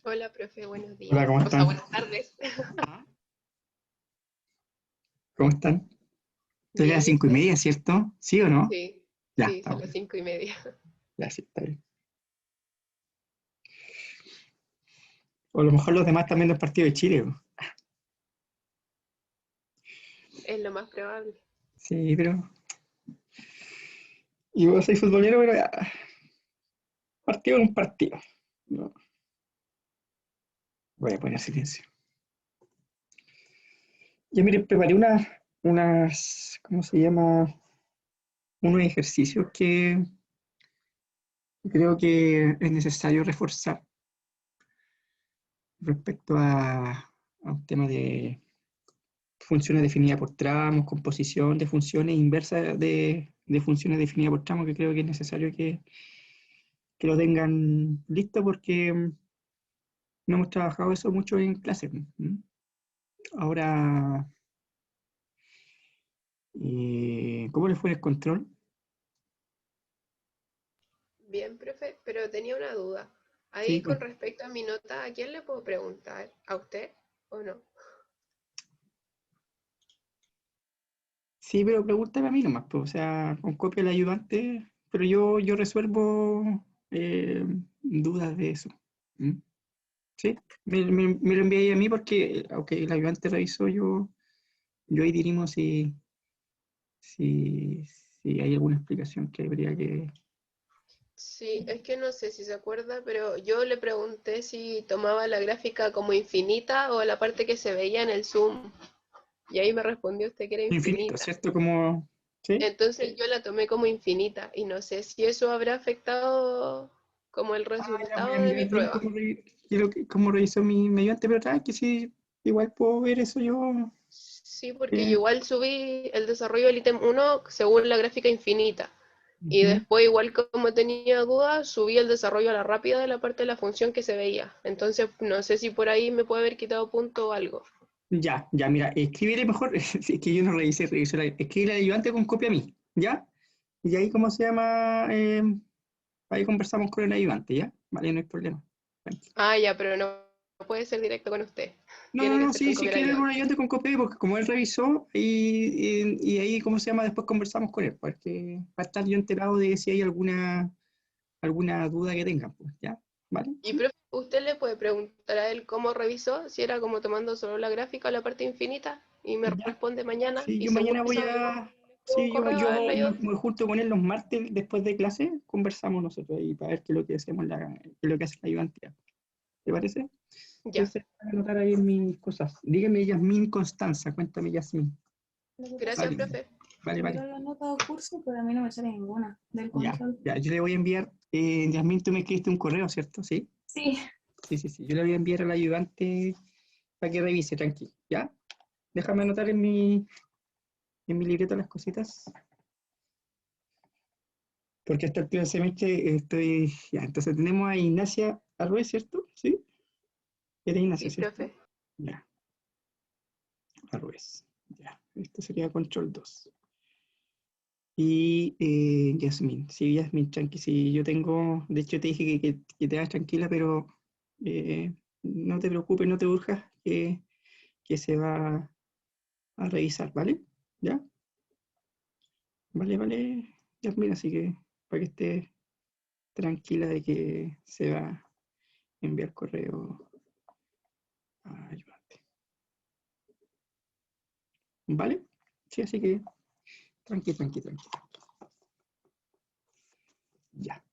Hola, profe, buenos Hola, días. ¿cómo O sea, están? buenas tardes. ¿Cómo están? Estoy a Bien, las ¿y 5:30, ustedes? ¿cierto? ¿Sí o no? Sí, Ya, sí, está son las bueno. 5:30. Ya, sí, está bien. O a lo mejor los demás están viendo el partido de Chile, po. Es lo más probable. Sí, pero... Y vos sois futbolero, pero ya, partido es un partido. No, voy a poner silencio. Ya mire, preparé ¿cómo se llama? Unos ejercicios que creo que es necesario reforzar respecto a un tema de funciones definidas por tramos, composición de funciones inversas de funciones definidas por tramos, que creo que es necesario que lo tengan listo porque no hemos trabajado eso mucho en clase. Ahora, ¿cómo le fue el control? Bien, profe, pero tenía una duda. Sí, Ahí con respecto a mi nota, ¿a quién le puedo preguntar? ¿A usted o no? sí, pero pregúntame a mí nomás, pues, o sea, con copia del ayudante, pero yo resuelvo dudas de eso. ¿Mm? ¿Sí? Me lo envié a mí porque, aunque el ayudante revisó, yo ahí dirimo si, si hay alguna explicación que habría que... Sí, es que no sé si se acuerda, pero yo le pregunté si tomaba la gráfica como infinita o la parte que se veía en el zoom. Y ahí me respondió usted que era Infinito, infinita. ¿cierto? Como... ¿Sí? Entonces yo la tomé como infinita y no sé si eso habrá afectado como el Ah, ya voy a resultado de mi mirar bien prueba. cómo revisó mi ayudante, pero que sí, igual puedo ver eso yo. Sí, porque yo eh, igual subí el desarrollo del ítem uno según la gráfica infinita. Y Ujú. después, igual como tenía dudas, subí el desarrollo a la rápida de la parte de la función que se veía. Entonces, no sé si por ahí me puede haber quitado punto o algo. Ya, mira, escríbele mejor, es que yo no revisé escríbele al ayudante con copia a mí, ¿ya? Y ahí, ¿cómo se llama? Ahí conversamos con el ayudante, ¿ya? Vale, no hay problema. Tranqui. Ah, ya, pero no puede ser directo con usted. No, no, Tiene que no, ser sí, con sí, copia del escríbele con un ayudante. ayudante con copia, porque como él revisó, y ahí, ¿cómo se llama? Después conversamos con él, porque va a estar yo enterado de si hay alguna duda que tengan, pues, ¿ya? ¿Vale? Y profe, usted le puede preguntar a él cómo revisó, si era como tomando solo la gráfica o la parte infinita, y me Ya. responde mañana. Sí, Y yo según mañana voy eso, a... le escribo un Sí, correo al ayudante. me junto con él los martes después de clase, conversamos nosotros ahí para ver qué es lo que hacemos, qué es lo que hace la ayudantía. ¿Te parece? Ya. Entonces, voy a anotar ahí mis cosas. Dígame, Yasmín Constanza, cuéntame, Yasmín. Lo que pasa Gracias, es Vale, que profe. vale. miro la nota de curso, pero a mí no me sale ninguna del Ya, control. ya, yo le voy a enviar, Yasmín, tú me escribiste un correo, ¿cierto? Sí, Sí, sí, yo le voy a enviar al ayudante para que revise, tranquilo, ¿ya? Déjame anotar en mi libreta las cositas, porque hasta el primer semestre estoy, ya, entonces tenemos a Ignacia Arrué, ¿cierto? Sí, eres Ignacia, Sí, ¿cierto? profe. Ya, Arrués, ya, esto sería control 2. Y Yasmín, sí, Yasmín, tranqui, sí, yo tengo, de hecho te dije que te hagas tranquila, pero no te preocupes, no te urjas, que se va a revisar, ¿vale? ¿Ya? Vale, Yasmín, así que para que estés tranquila de que se va a enviar correo a ayudante, ¿vale? Sí, así que tranqui. Ya,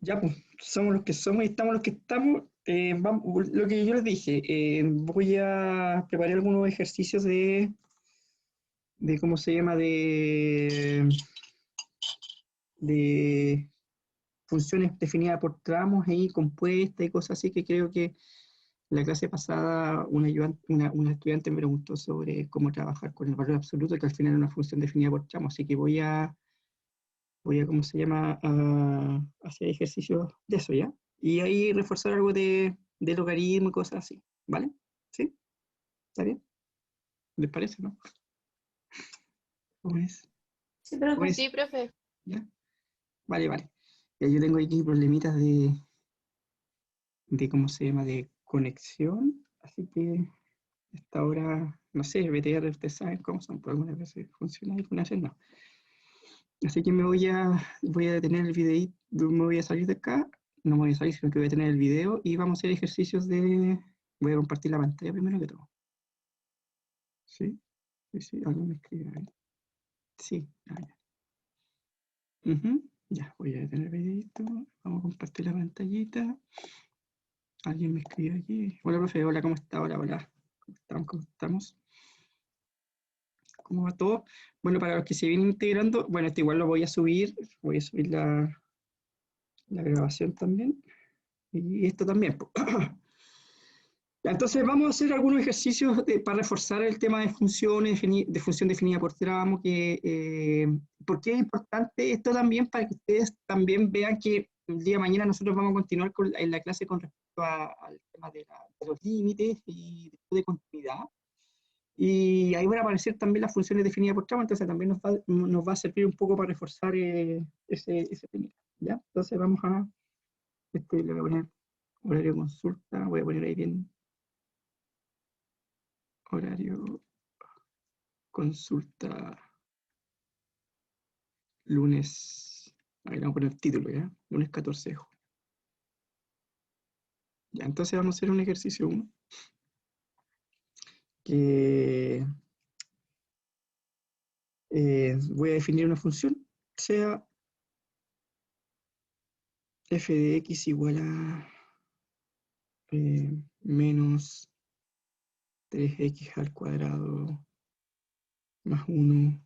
ya, pues, somos los que somos y estamos los que estamos. Lo que yo les dije, voy a preparar algunos ejercicios de ¿cómo se llama? De funciones definidas por tramos ahí, compuestas y cosas así que creo que la clase pasada una estudiante me preguntó sobre cómo trabajar con el valor absoluto, que al final es una función definida por tramos, así que voy a ¿cómo se llama? A hacer ejercicios de eso, ¿ya? Y ahí reforzar algo de logaritmo y cosas así, ¿vale? ¿Sí? ¿Está bien? ¿Les parece, no? ¿Cómo es? sí, ¿Cómo profe. es? Sí, profe. ¿Ya? Vale. Ya yo tengo aquí problemitas ¿cómo se llama? De conexión. Así que hasta ahora, no sé, BTR, ustedes saben cómo son, por algunas veces funciona y algunas veces no. Así que voy a detener el videíto, me voy a salir de acá, no me voy a salir, sino que voy a detener el video y vamos a hacer ejercicios voy a compartir la pantalla primero que todo. ¿Sí? Sí, alguien me escribe. Sí, ya. Ya, voy a detener el videito, vamos a compartir la pantallita. Alguien me escribe aquí. Hola, profe, hola, ¿cómo está? Hola, hola. ¿Cómo estamos? ¿Cómo estamos? ¿Cómo va todo? Bueno, para los que se vienen integrando, bueno, este igual lo voy a subir la grabación también, y esto también. Entonces vamos a hacer algunos ejercicios para reforzar el tema de funciones, de función definida por tramo, porque es importante esto también para que ustedes también vean que el día de mañana nosotros vamos a continuar en la clase con respecto al tema de los límites y de continuidad. Y ahí van a aparecer también las funciones definidas por tramo, entonces también nos va a servir un poco para reforzar ese tema. ¿Ya? Entonces vamos le voy a poner horario de consulta, voy a poner ahí bien horario consulta lunes, ahí vamos a poner título, ¿ya? Lunes 14 de junio. Ya, entonces vamos a hacer un ejercicio 1, que voy a definir una función, sea f de x igual a menos 3x al cuadrado más 1.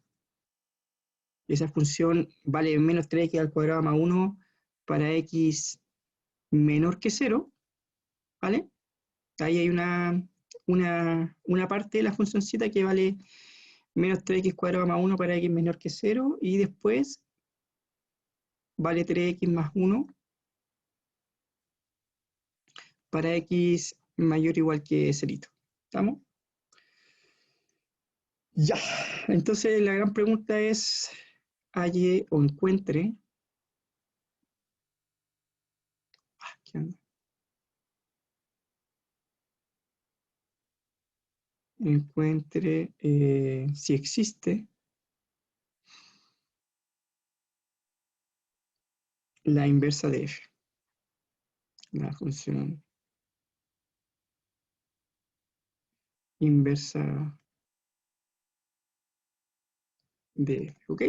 Esa función vale menos 3x al cuadrado más 1 para x menor que 0, ¿vale? Ahí hay una parte de la funcióncita que vale menos 3x cuadrado más 1 para x menor que 0, y después vale 3x más 1 para x mayor o igual que 0. ¿Estamos? Ya, entonces la gran pregunta es, halle o encuentre, ¿qué onda? Encuentre si existe la inversa de f, la función inversa de f, ¿ok?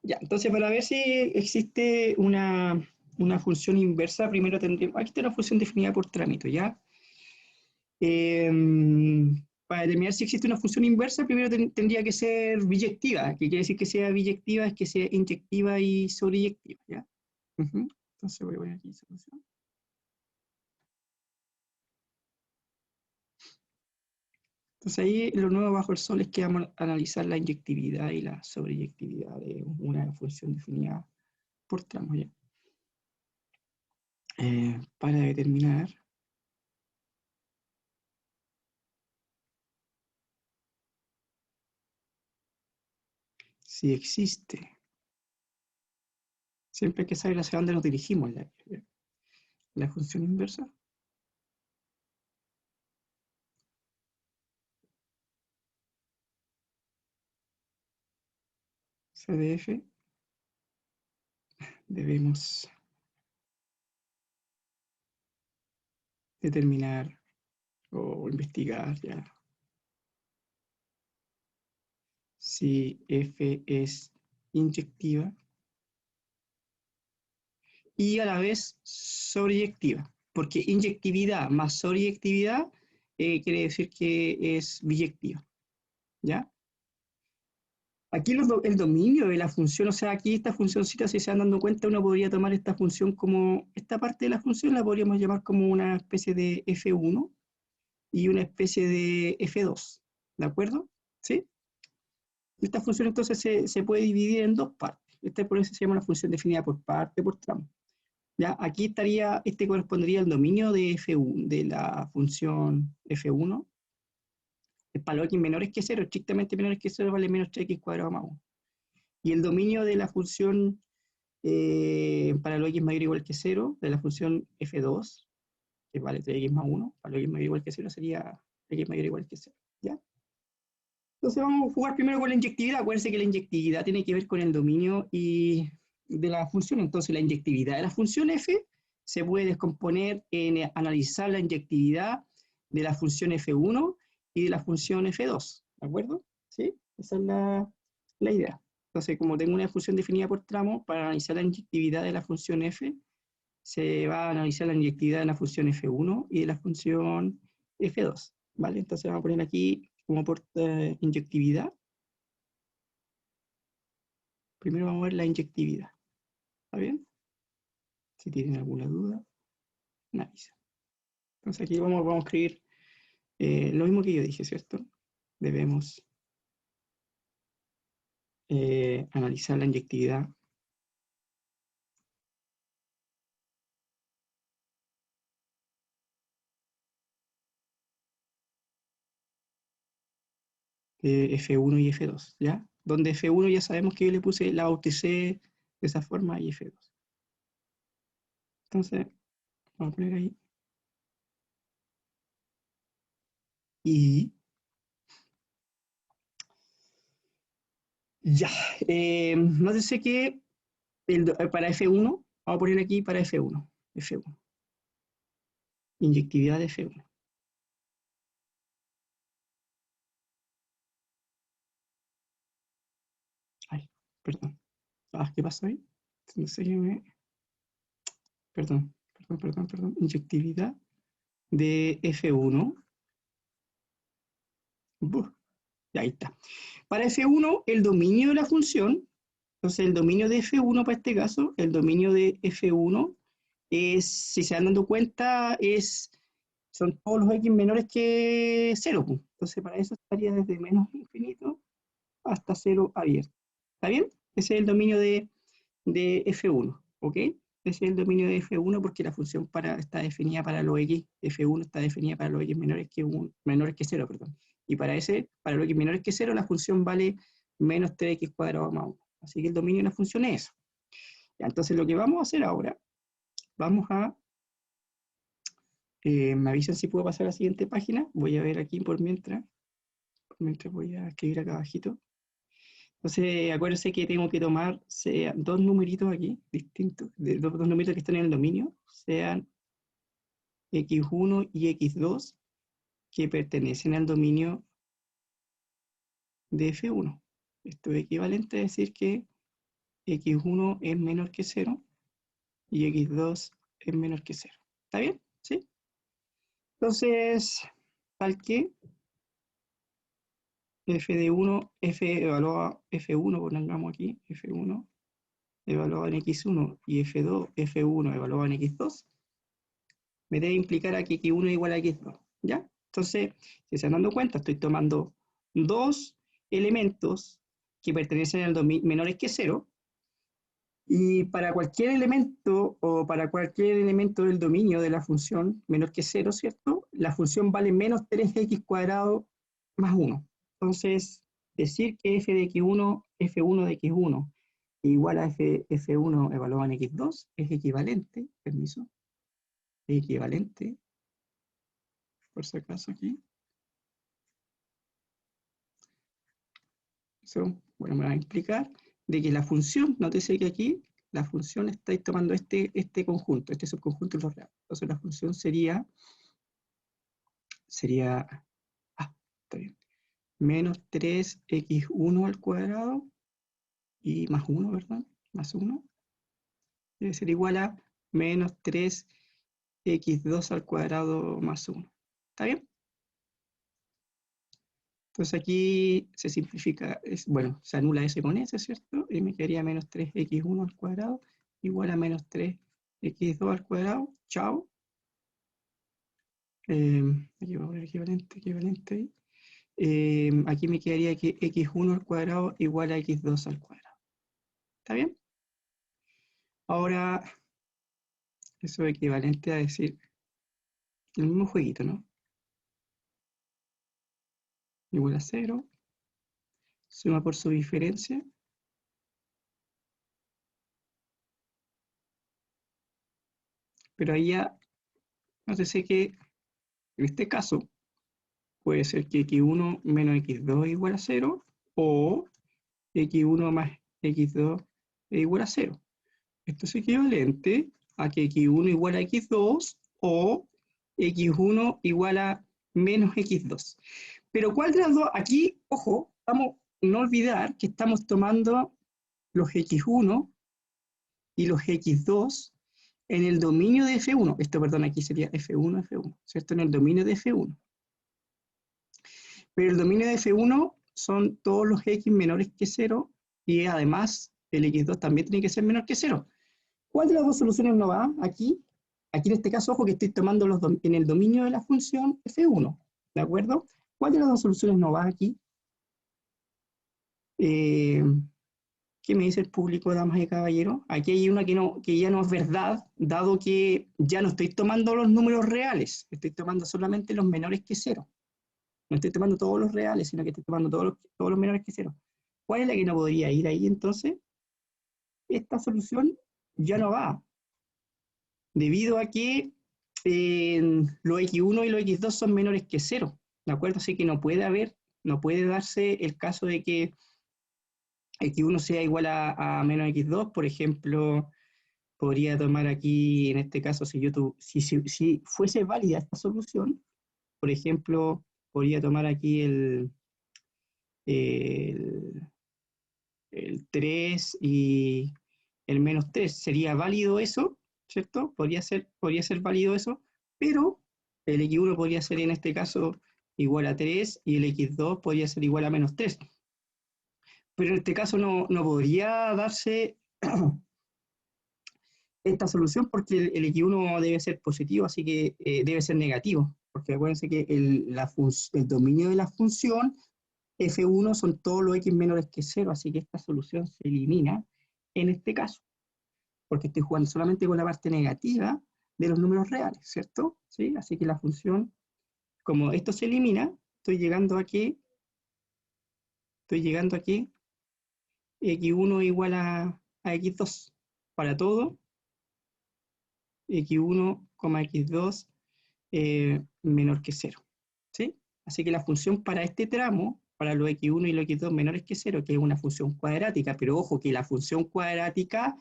Ya, entonces para ver si existe una función inversa, primero tendríamos, aquí está una función definida por trámite, ¿ya? Para determinar si existe una función inversa, primero tendría que ser biyectiva. ¿Qué quiere decir que sea biyectiva? Es que sea inyectiva y sobreyectiva, ¿ya? Entonces voy a poner aquí solución. Entonces ahí lo nuevo bajo el sol es que vamos a analizar la inyectividad y la sobreyectividad de una función definida por tramos, ¿ya? Para determinar si existe. Siempre hay que saber hacia dónde nos dirigimos la función inversa. CDF. Debemos determinar o investigar ya si F es inyectiva y a la vez sobreyectiva, porque inyectividad más sobreyectividad quiere decir que es biyectiva, ¿ya? Aquí el dominio de la función, o sea, aquí esta funcióncita, si se van dando cuenta, uno podría tomar esta función como, esta parte de la función la podríamos llamar como una especie de F1 y una especie de F2, ¿de acuerdo? ¿Sí? Esta función entonces se puede dividir en dos partes. Esta por eso se llama una función definida por parte, por tramo. ¿Ya? Aquí estaría, correspondería al dominio de F1, de la función F1. Para los x menores que 0, estrictamente menores que 0, vale menos 3x cuadrado más 1. Y el dominio de la función para los x mayor o igual que 0, de la función F2, que vale 3x más 1, para lo x mayor o igual que 0 sería x mayor o igual que 0, ¿ya? Entonces vamos a jugar primero con la inyectividad. Acuérdense que la inyectividad tiene que ver con el dominio y de la función. Entonces la inyectividad de la función f se puede descomponer en analizar la inyectividad de la función f1 y de la función f2, ¿de acuerdo? ¿Sí? Esa es la idea. Entonces, como tengo una función definida por tramo, para analizar la inyectividad de la función f, se va a analizar la inyectividad de la función f1 y de la función f2, ¿vale? Entonces vamos a poner aquí como por inyectividad. Primero vamos a ver la inyectividad, ¿está bien? Si tienen alguna duda, me avisan. Entonces aquí vamos a escribir lo mismo que yo dije, ¿cierto? Debemos analizar la inyectividad de F1 y F2, ¿ya? Donde F1 ya sabemos que yo le puse, la bauticé de esa forma y F2. Entonces, vamos a poner ahí. Y ya, nótese que para F1, vamos a poner aquí para F1, F1. Inyectividad de F1. Ay, perdón. ¿Qué pasó ahí? No sé qué me... Perdón. Inyectividad de F1. Ya, ahí está. Para F1, el dominio de la función, entonces el dominio de F1 para este caso, el dominio de F1 es, si se van dando cuenta, son todos los x menores que 0. Entonces para eso estaría desde menos infinito hasta 0 abierto. ¿Está bien? Ese es el dominio de F1, ¿ok? Ese es el dominio de F1 porque la función está definida para los x, F1 está definida para los x menores que 0, perdón. Y para los x menores que 0, la función vale menos 3x cuadrado más 1. Así que el dominio de la función es eso. Ya, entonces lo que vamos a hacer ahora, vamos a, me avisan si puedo pasar a la siguiente página, voy a ver aquí mientras voy a escribir acá abajito. Entonces, acuérdense que tengo que tomar dos numeritos aquí, distintos, dos numeritos que están en el dominio, sean x1 y x2, que pertenecen al dominio de f1. Esto es equivalente a decir que x1 es menor que 0 y x2 es menor que 0. ¿Está bien? ¿Sí? Entonces, tal que f de 1, f evaluado f1, pongamos aquí, f1 evaluado en x1 y f1 evaluado en x2, me debe implicar a que x1 es igual a x2, ¿ya? Entonces, si se están dando cuenta, estoy tomando dos elementos que pertenecen al dominio menores que 0, y para cualquier elemento o para cualquier elemento del dominio de la función menor que 0, ¿cierto? La función vale menos 3x cuadrado más 1. Entonces, decir que f de x1, f1 de x1 igual a f1 evaluado en x2 es equivalente, permiso, equivalente, por si acaso aquí. Bueno, me va a implicar de que la función, nótese que aquí la función está tomando este conjunto, este subconjunto de los reales. Entonces la función sería, está bien, menos 3x1 al cuadrado y más 1, ¿verdad? Más 1. Debe ser igual a menos 3x2 al cuadrado más 1. ¿Está bien? Entonces aquí se simplifica, bueno, se anula ese con ese, ¿cierto? Y me quedaría menos 3x1 al cuadrado igual a menos 3x2 al cuadrado. Chao. Aquí voy a poner equivalente ahí. Aquí me quedaría que x1 al cuadrado igual a x2 al cuadrado. ¿Está bien? Ahora, eso es equivalente a decir el mismo jueguito, ¿no? Igual a 0. Suma por su diferencia. Pero ahí ya Nótese que en este caso puede ser que x1 menos x2 es igual a 0 o x1 más x2 es igual a 0. Esto es equivalente a que x1 igual a x2 o x1 igual a menos x2. Pero ¿cuál de las dos? Aquí, ojo, no olvidar que estamos tomando los x1 y los x2 en el dominio de F1. Esto, perdón, aquí sería F1, F1, ¿cierto? En el dominio de F1. Pero el dominio de F1 son todos los x menores que 0 y además el x2 también tiene que ser menor que 0. ¿Cuál de las dos soluciones no va aquí? Aquí en este caso, ojo que estoy tomando en el dominio de la función F1, ¿de acuerdo? ¿Cuál de las dos soluciones no va aquí? ¿Qué me dice el público, damas y caballeros? Aquí hay una que ya no es verdad, dado que ya no estoy tomando los números reales, estoy tomando solamente los menores que 0. No estoy tomando todos los reales, sino que estoy tomando todos los menores que 0. ¿Cuál es la que no podría ir ahí entonces? Esta solución ya no va, debido a que los x1 y los x2 son menores que 0, ¿de acuerdo? Así que no puede darse el caso de que x1 sea igual a menos x2, por ejemplo, podría tomar aquí, en este caso, si fuese válida esta solución, por ejemplo, podría tomar aquí el 3 y el menos 3. ¿Sería válido eso? ¿Cierto? Podría ser válido eso, pero el x1 podría ser en este caso igual a 3 y el x2 podría ser igual a menos 3. Pero en este caso no podría darse esta solución porque el x1 debe ser positivo, así que debe ser negativo, porque acuérdense que el dominio de la función f1 son todos los x menores que 0, así que esta solución se elimina en este caso, porque estoy jugando solamente con la parte negativa de los números reales, ¿cierto? ¿Sí? Así que la función, como esto se elimina, estoy llegando a que x1 igual a x2 para todo, x1, x2 menor que 0. ¿Sí? Así que la función para este tramo, para los x1 y los x2 menores que 0, que es una función cuadrática, pero ojo que la función cuadrática,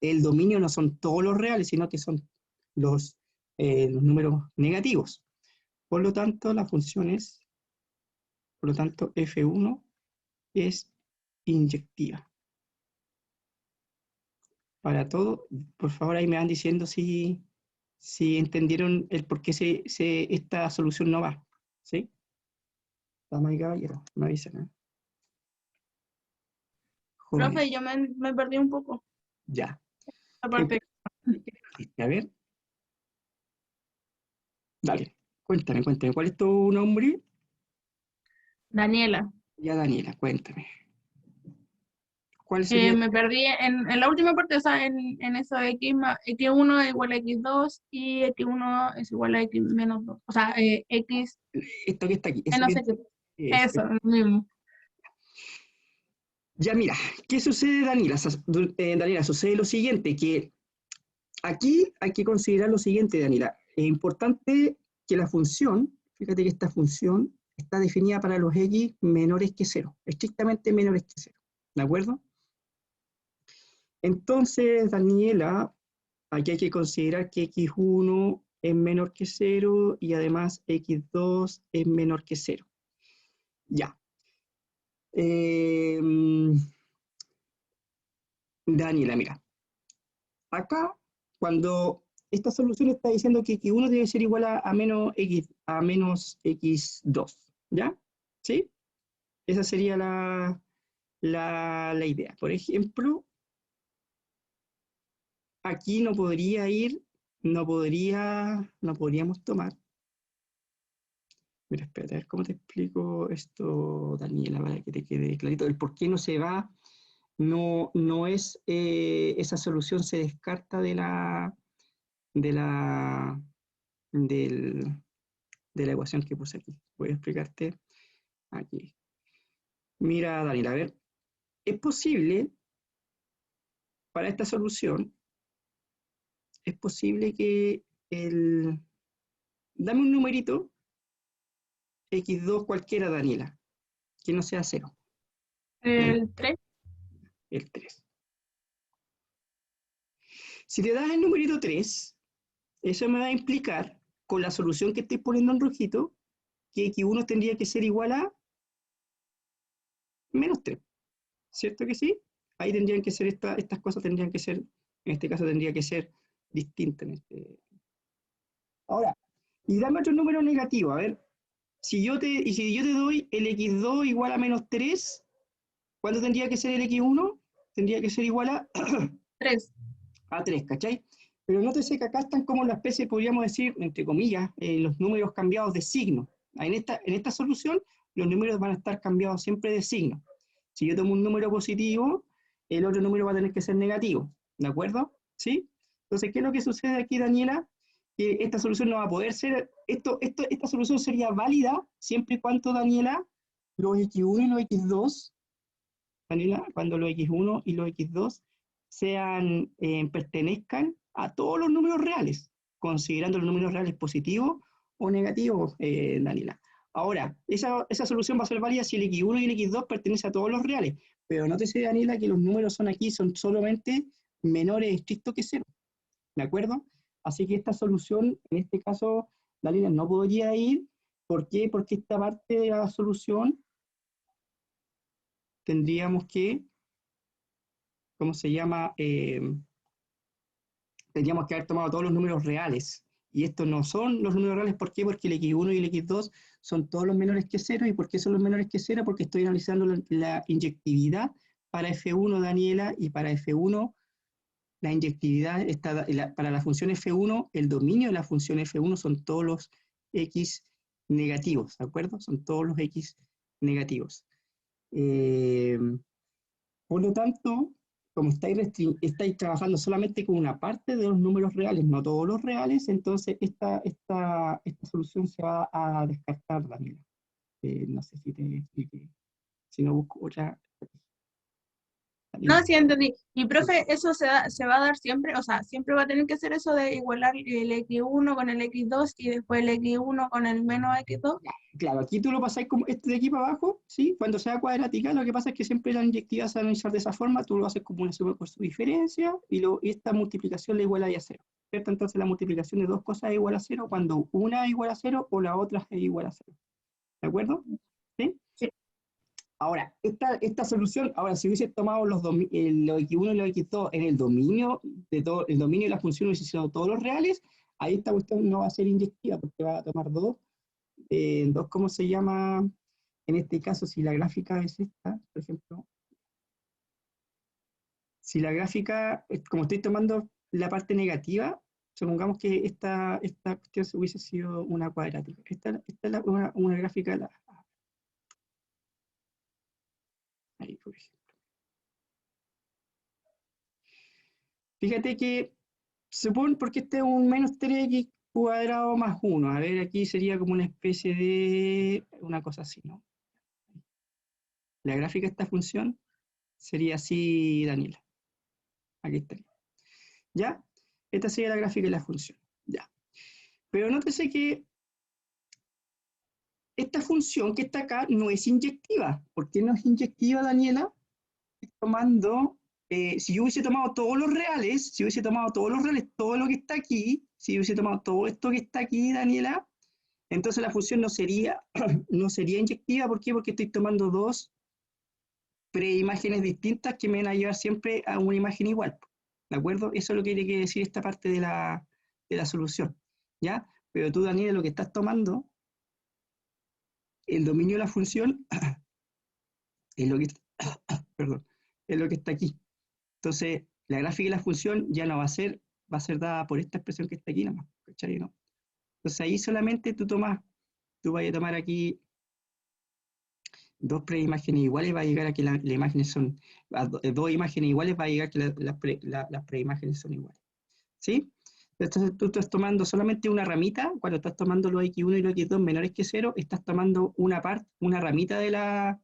el dominio no son todos los reales, sino que son los números negativos. Por lo tanto, f1 es inyectiva. Para todo, por favor ahí me van diciendo si entendieron el por qué esta solución no va. ¿Sí? Damas y caballeros, me avisan, ¿eh? Jóvenes, Profe, yo me perdí un poco. ya. Aparte, A ver, dale, cuéntame, ¿cuál es tu nombre? Daniela, Ya, Daniela, cuéntame. ¿Cuál sería? me perdí en la última parte, o sea, en eso de x1 es igual a x2 y x1 es igual a x menos 2. O sea, x Esto que está aquí, eso menos que x. eso. Eso, lo mismo. Ya, mira, ¿qué sucede, Daniela? Daniela, sucede lo siguiente, que aquí hay que considerar lo siguiente, Daniela. Es importante que la función, fíjate que esta función está definida para los x menores que 0, estrictamente menores que 0, ¿de acuerdo? Entonces, Daniela, aquí hay que considerar que x1 es menor que 0 y además x2 es menor que 0. Ya. Daniela, mira. Acá, cuando esta solución está diciendo que x1 debe ser igual a menos x2, ¿ya? ¿Sí? Esa sería la idea. Por ejemplo, aquí no podríamos tomar. Mira, espérate, a ver cómo te explico esto, Daniela, para que te quede clarito. El por qué no se va, no es, esa solución se descarta de la del- de la ecuación que puse aquí. Voy a explicarte aquí. Mira, Daniela, a ver, es posible, para esta solución, es posible que dame un numerito, x2 cualquiera, Daniela, que no sea 0. El 3. El 3. Si te das el numerito 3, eso me va a implicar, con la solución que estoy poniendo en rojito, que x1 tendría que ser igual a menos 3. ¿Cierto que sí? Ahí tendrían que ser, estas cosas tendrían que ser, en este caso tendría que ser distintas. Ahora, y dame otro número negativo, a ver. Si yo te doy el x2 igual a menos 3, ¿cuánto tendría que ser el x1? Tendría que ser igual a 3. a 3, ¿cachai? Pero nótese que acá están como la especie, podríamos decir, entre comillas, los números cambiados de signo. En esta solución, los números van a estar cambiados siempre de signo. Si yo tomo un número positivo, el otro número va a tener que ser negativo, ¿de acuerdo? ¿Sí? Entonces, ¿qué es lo que sucede aquí, Daniela? Que esta solución no va a poder ser, esta solución sería válida siempre y cuando, Daniela, los x1 y los x2, Daniela, cuando los x1 y los x2 pertenezcan a todos los números reales, considerando los números reales positivos o negativos, Daniela. Ahora, esa solución va a ser válida si el x1 y el x2 pertenecen a todos los reales, pero nótese, Daniela, que los números son solamente menores estrictos que 0, ¿de acuerdo? Así que esta solución, en este caso, Daniela, no podría ir. ¿Por qué? Porque esta parte de la solución tendríamos que, ¿cómo se llama? Tendríamos que haber tomado todos los números reales. Y estos no son los números reales. ¿Por qué? Porque el x1 y el x2 son todos los menores que 0. ¿Y por qué son los menores que 0? Porque estoy analizando la inyectividad para F1, Daniela, y para F1, la inyectividad para la función F1, el dominio de la función F1 son todos los x negativos, ¿de acuerdo? Son todos los x negativos. Por lo tanto, como estáis trabajando solamente con una parte de los números reales, no todos los reales, entonces esta solución se va a descartar, Daniela. No sé si te expliqué. Si no, busco otra. No, sí entendí. Y profe, eso se va a dar siempre, o sea, siempre va a tener que ser eso de igualar el x1 con el x2 y después el x1 con el menos x2. Claro, aquí tú lo pasáis como de aquí para abajo, ¿sí? Cuando sea cuadrática, lo que pasa es que siempre la inyectiva se va a analizar de esa forma, tú lo haces como una suma por su diferencia, y esta multiplicación le iguala a 0, ¿cierto? Entonces la multiplicación de dos cosas es igual a 0 cuando una es igual a 0 o la otra es igual a 0. ¿De acuerdo? ¿Sí? Sí. Ahora, esta solución, ahora si hubiese tomado los x1 y los x2 en el dominio de la función, hubiese sido todos los reales, ahí esta cuestión no va a ser inyectiva porque va a tomar dos, ¿cómo se llama? En este caso, si la gráfica es esta, por ejemplo, si la gráfica, como estoy tomando la parte negativa, supongamos que esta cuestión hubiese sido una cuadrática. Esta es una gráfica, ahí, por ejemplo. Fíjate que, porque este es un menos 3x cuadrado más 1. A ver, aquí sería como una especie de, una cosa así, ¿no? La gráfica de esta función sería así, Daniela. Aquí estaría. ¿Ya? Esta sería la gráfica de la función. Ya. Pero nótese que esta función que está acá no es inyectiva. ¿Por qué no es inyectiva, Daniela? Si yo hubiese tomado todos los reales, todo lo que está aquí, si yo hubiese tomado todo esto que está aquí, Daniela, entonces la función no sería, no sería inyectiva. ¿Por qué? Porque estoy tomando dos preimágenes distintas que me van a llevar siempre a una imagen igual. ¿De acuerdo? Eso es lo que tiene que decir esta parte de la solución. ¿Ya? Pero tú, Daniela, lo que estás tomando, el dominio de la función, es lo que, perdón, es lo que está aquí. Entonces, la gráfica de la función ya no va a ser dada por esta expresión que está aquí nomás, ¿cachai? ¿No? Entonces ahí solamente tú vas a tomar aquí dos preimágenes iguales, va a llegar a que las imágenes son, dos imágenes iguales, va a llegar a que las preimágenes son iguales. ¿Sí? Entonces tú estás tomando solamente una ramita, cuando estás tomando los x1 y los x2 menores que 0, estás tomando una ramita de la,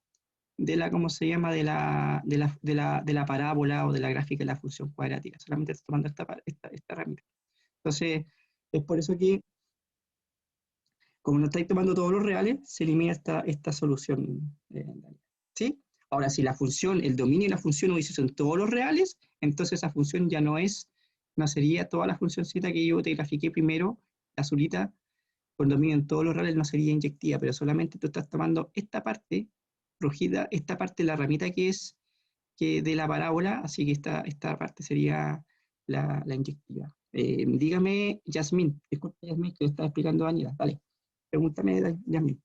¿cómo se llama? De la parábola o de la gráfica de la función cuadrática. Solamente estás tomando esta ramita. Entonces, es por eso que como no estáis tomando todos los reales, se elimina esta solución. ¿Sí? Ahora, si la función, el dominio de la función hubiesen todos los reales, entonces esa función ya no sería toda la funcioncita que yo te grafiqué primero, la azulita, con dominio en todos los reales no sería inyectiva, pero solamente tú estás tomando esta parte rojita, esta parte de la ramita que de la parábola, así que esta parte sería la inyectiva. Dígame, Yasmín, disculpa, Yasmín, que le estaba explicando a Daniela. Dale, pregúntame, Yasmín.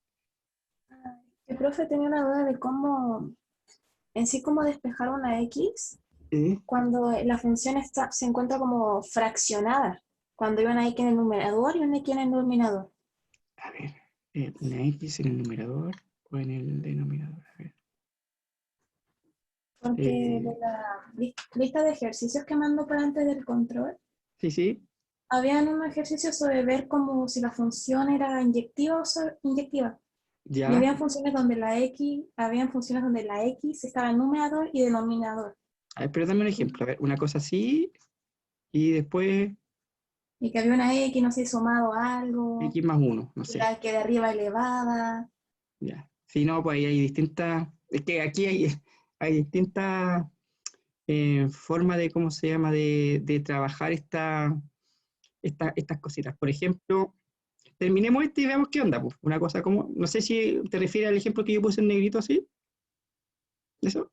El profe tenía una duda de cómo, en sí, cómo despejar una X cuando la función se encuentra como fraccionada, cuando hay una X en el numerador y una X en el denominador. A ver, una X en el numerador o en el denominador. A ver. Porque de la lista de ejercicios que mandó para antes del control, Sí. habían un ejercicio sobre ver como si la función era inyectiva o inyectiva. Ya. Y habían funciones donde la X estaba en numerador y denominador. A ver, pero dame un ejemplo. A ver, una cosa así y después Y que había una X, no sé, sumado a algo, X más 1, no y sé. la que de arriba elevada. Ya. Sí, no, pues ahí hay distintas. Es que aquí hay distintas formas de, ¿cómo se llama?, de trabajar estas cositas. Por ejemplo, terminemos y veamos qué onda. Pues. Una cosa como, no sé si te refieres al ejemplo que yo puse en negrito así. ¿Eso?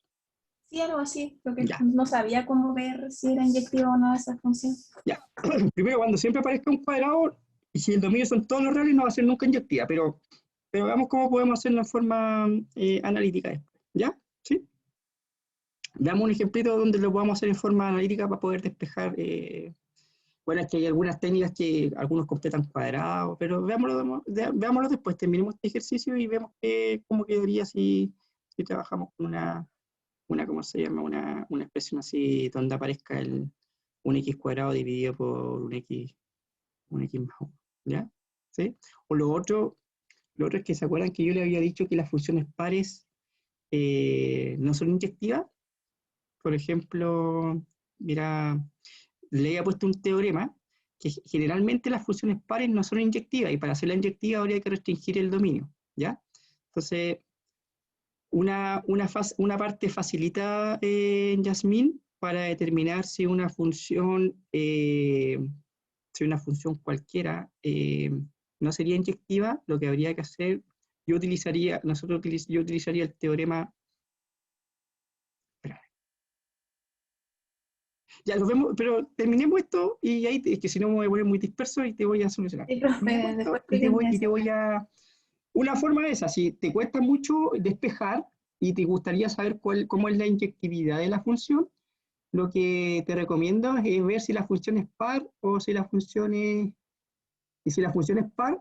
Sí, algo así, porque Ya. no sabía cómo ver si era inyectiva o no esa función. Ya. Primero, cuando siempre aparezca un cuadrado, y si el dominio son todos los reales, no va a ser nunca inyectiva, pero veamos cómo podemos hacerlo en forma analítica después. ¿Ya? ¿Sí? Damos un ejemplito donde lo podamos hacer en forma analítica para poder despejar. Bueno, es que hay algunas técnicas que algunos completan cuadrados, pero veámoslo después. Terminemos este ejercicio y vemos cómo quedaría si trabajamos con ¿cómo se llama? Una expresión así donde aparezca un x cuadrado dividido por un x más 1. ¿Ya? ¿Sí? O lo otro es que se acuerdan que yo le había dicho que las funciones pares no son inyectivas. Por ejemplo, mira, le había puesto un teorema que generalmente las funciones pares no son inyectivas y para hacer la inyectiva habría que restringir el dominio, ¿ya? Entonces, una parte facilitada en Yasmín para determinar si una función cualquiera no sería inyectiva, lo que habría que hacer, yo utilizaría el teorema. Ya lo vemos, pero terminemos esto y ahí, es que si no me voy a poner muy disperso y te voy a solucionar. Sí, profe, después Y te voy a... Una forma es así, te cuesta mucho despejar y te gustaría saber cómo es la inyectividad de la función, lo que te recomiendo es ver si la función es par o si la función es... Y si la función es par,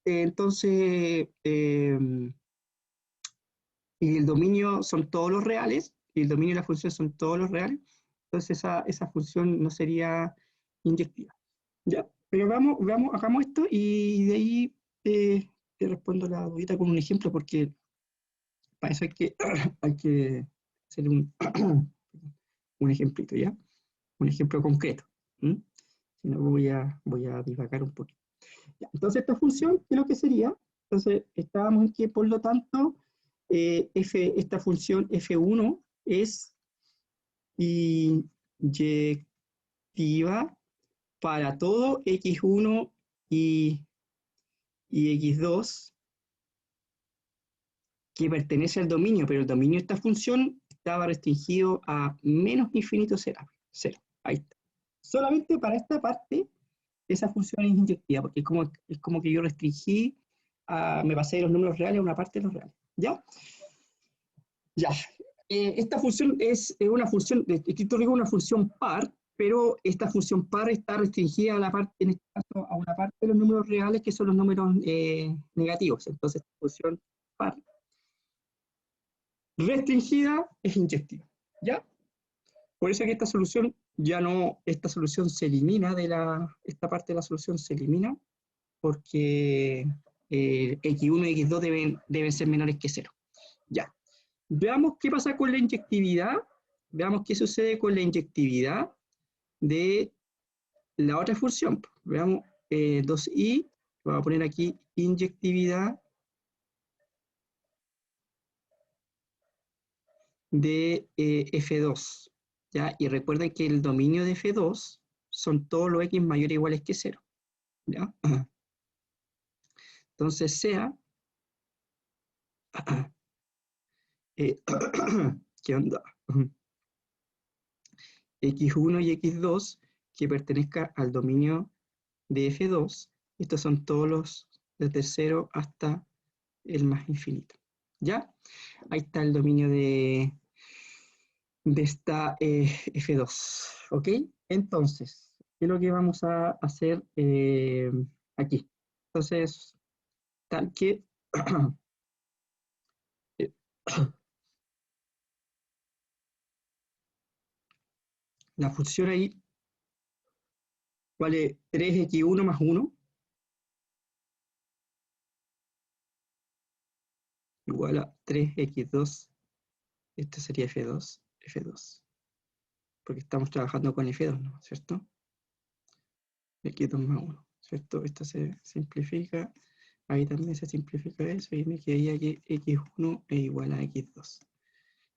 entonces y el dominio son todos los reales, y el dominio de la función son todos los reales, entonces esa función no sería inyectiva. ¿Ya? Pero hagamos esto y de ahí te respondo la dudita con un ejemplo, porque para eso hay que hacer un ejemplito, ¿ya? Un ejemplo concreto. Si no, voy a divagar un poquito. Ya, entonces, esta función, ¿qué es lo que sería? Entonces, estábamos en que, por lo tanto, esta función f1 es inyectiva para todo x1 y x2 que pertenece al dominio, pero el dominio de esta función estaba restringido a menos infinito cero. Ahí está. Solamente para esta parte, esa función es inyectiva, porque es como que yo restringí, me pasé de los números reales a una parte de los reales. ¿Ya? Ya. Esta función es una función, escrito digo una función par, pero esta función par está restringida en este caso, a una parte de los números reales, que son los números negativos. Entonces, esta función par restringida es inyectiva. ¿Ya? Por eso que esta solución se elimina esta parte de la solución se elimina, porque x1 y x2 deben ser menores que 0. Ya. Veamos qué pasa con la inyectividad. Veamos qué sucede con la inyectividad de la otra función. Veamos 2i voy a poner aquí inyectividad de F2, ¿ya? Y recuerden que el dominio de F2 son todos los X mayores o iguales que 0, ¿ya? Entonces sea, ¿qué onda? X1 y X2 que pertenezca al dominio de F2, estos son todos los desde 0 hasta el más infinito, ¿ya? Ahí está el dominio de esta F2, ¿ok? Entonces, ¿qué es lo que vamos a hacer aquí? Entonces, tal que la función ahí vale 3x1 más 1 igual a 3x2, esto sería F2, porque estamos trabajando con F2, ¿no? ¿Cierto? X2 más 1, ¿cierto? Esto se simplifica, ahí también se simplifica eso, y me quedaría aquí X1 es igual a X2.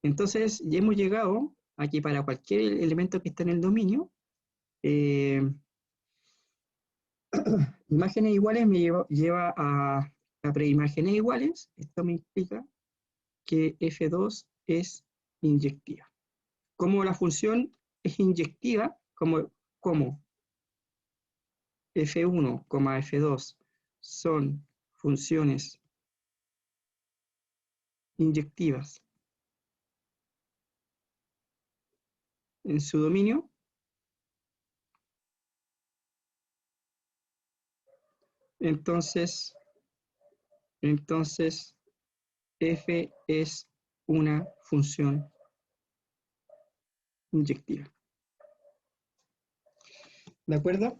Entonces, ya hemos llegado aquí para cualquier elemento que está en el dominio. Imágenes iguales me lleva a preimágenes iguales. Esto me implica que F2 es inyectiva. Como la función es inyectiva, como F1, F2 son funciones inyectivas en su dominio, entonces F es una función inyectiva. ¿De acuerdo?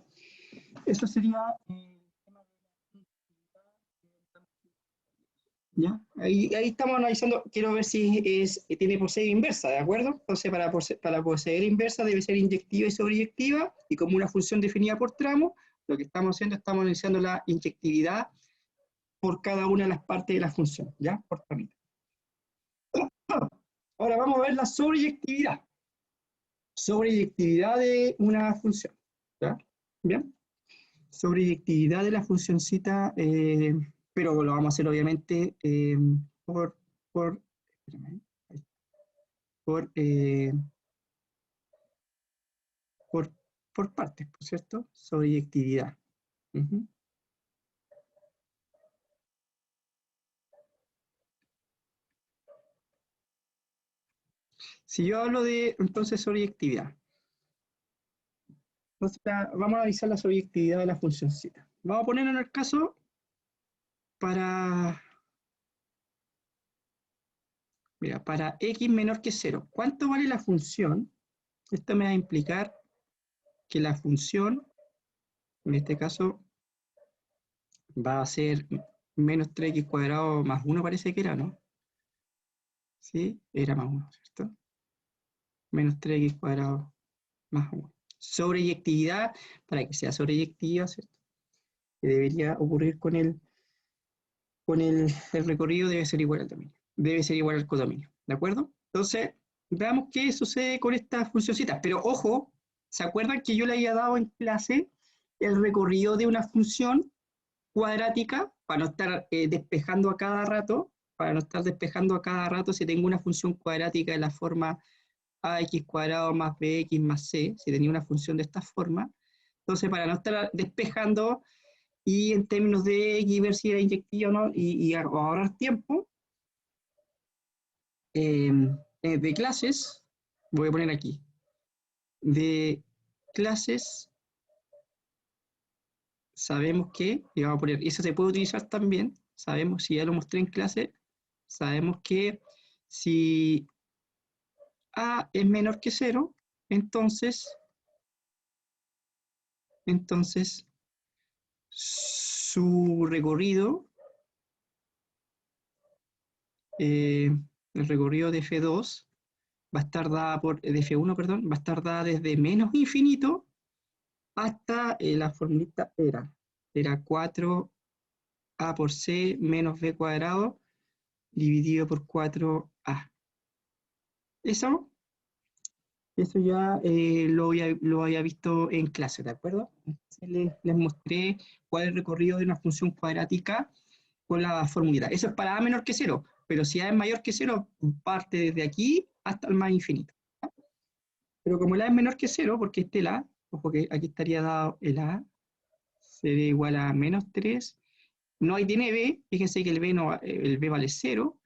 Eso sería el tema de la inyectividad. ¿Ya? Ahí estamos analizando, quiero ver si tiene poseída inversa, ¿de acuerdo? Entonces, para poseer inversa debe ser inyectiva y sobreyectiva, y como una función definida por tramo, lo que estamos haciendo, estamos analizando la inyectividad por cada una de las partes de la función, ¿ya? Por tramito. Ahora vamos a ver la sobreyectividad. Sobreyectividad de una función, ¿ya? ¿Bien? Sobreyectividad de la funcioncita, pero lo vamos a hacer obviamente por partes, ¿por cierto? Sobreyectividad. Si yo hablo de, entonces, sobreyectividad, entonces vamos a analizar la sobreyectividad de la funcioncita. Vamos a poner en el caso para x menor que 0. ¿Cuánto vale la función? Esto me va a implicar que la función, en este caso, va a ser menos 3x cuadrado más 1, parece que era, ¿no? Sí, era más 1, ¿cierto? Menos 3x cuadrado más 1. Sobreyectividad, para que sea sobreyectiva, ¿cierto? Que debería ocurrir con el recorrido, debe ser igual al dominio. Debe ser igual al codominio, ¿de acuerdo? Entonces, veamos qué sucede con estas funcioncitas. Pero ojo, ¿se acuerdan que yo le había dado en clase el recorrido de una función cuadrática para no estar despejando a cada rato? Para no estar despejando a cada rato si tengo una función cuadrática de la forma ax cuadrado más bx más c, si tenía una función de esta forma. Entonces, para no estar despejando y en términos de x ver si era inyectiva o no, y ahorrar tiempo, de clases, voy a poner aquí, de clases, sabemos que, y vamos a poner, eso se puede utilizar también, sabemos, si ya lo mostré en clase, sabemos que si a es menor que 0, entonces su recorrido, el recorrido de F2 va a estar dada de F1, perdón, va a estar dada desde menos infinito hasta la formulita era 4 A por C menos B cuadrado dividido por 4A. Eso ya lo había visto en clase, ¿de acuerdo? Entonces les mostré cuál es el recorrido de una función cuadrática con la formulita. Eso es para A menor que 0, pero si A es mayor que 0, parte desde aquí hasta el más infinito. Pero como el A es menor que 0, porque este es el A, ojo que aquí estaría dado el A, sería igual a menos 3. No hay tiene B, fíjense que el B vale 0,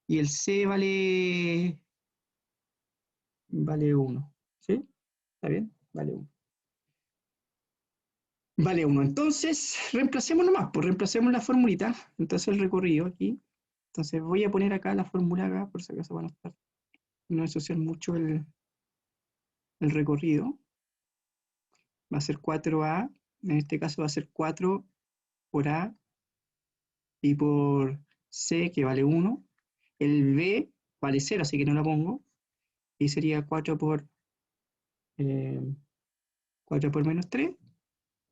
y el C vale 1. ¿Sí? ¿Está bien? Vale 1. Vale 1. Entonces, reemplacemos nomás, pues reemplacemos la formulita. Entonces el recorrido aquí. Entonces voy a poner acá la fórmula acá, por si acaso van a estar, no asociar mucho el recorrido. Va a ser 4A, en este caso va a ser 4 por A y por C, que vale 1. El B vale 0, así que no la pongo. Y sería 4 por menos 3.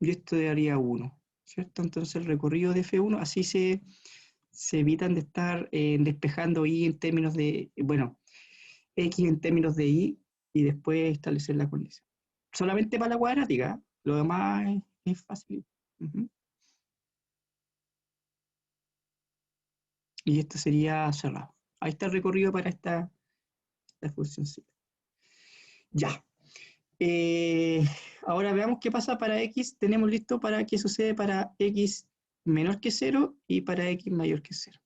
Y esto daría 1, ¿cierto? Entonces el recorrido de F1, así se evitan de estar despejando Y en términos de, bueno, X en términos de Y y después establecer la condición. Solamente para la cuadrática, lo demás es fácil. Y esto sería cerrado. Ahí está el recorrido para esta funcióncita. Ya. Ahora veamos qué pasa para X. Tenemos listo para qué sucede para X menor que 0 y para X mayor que 0.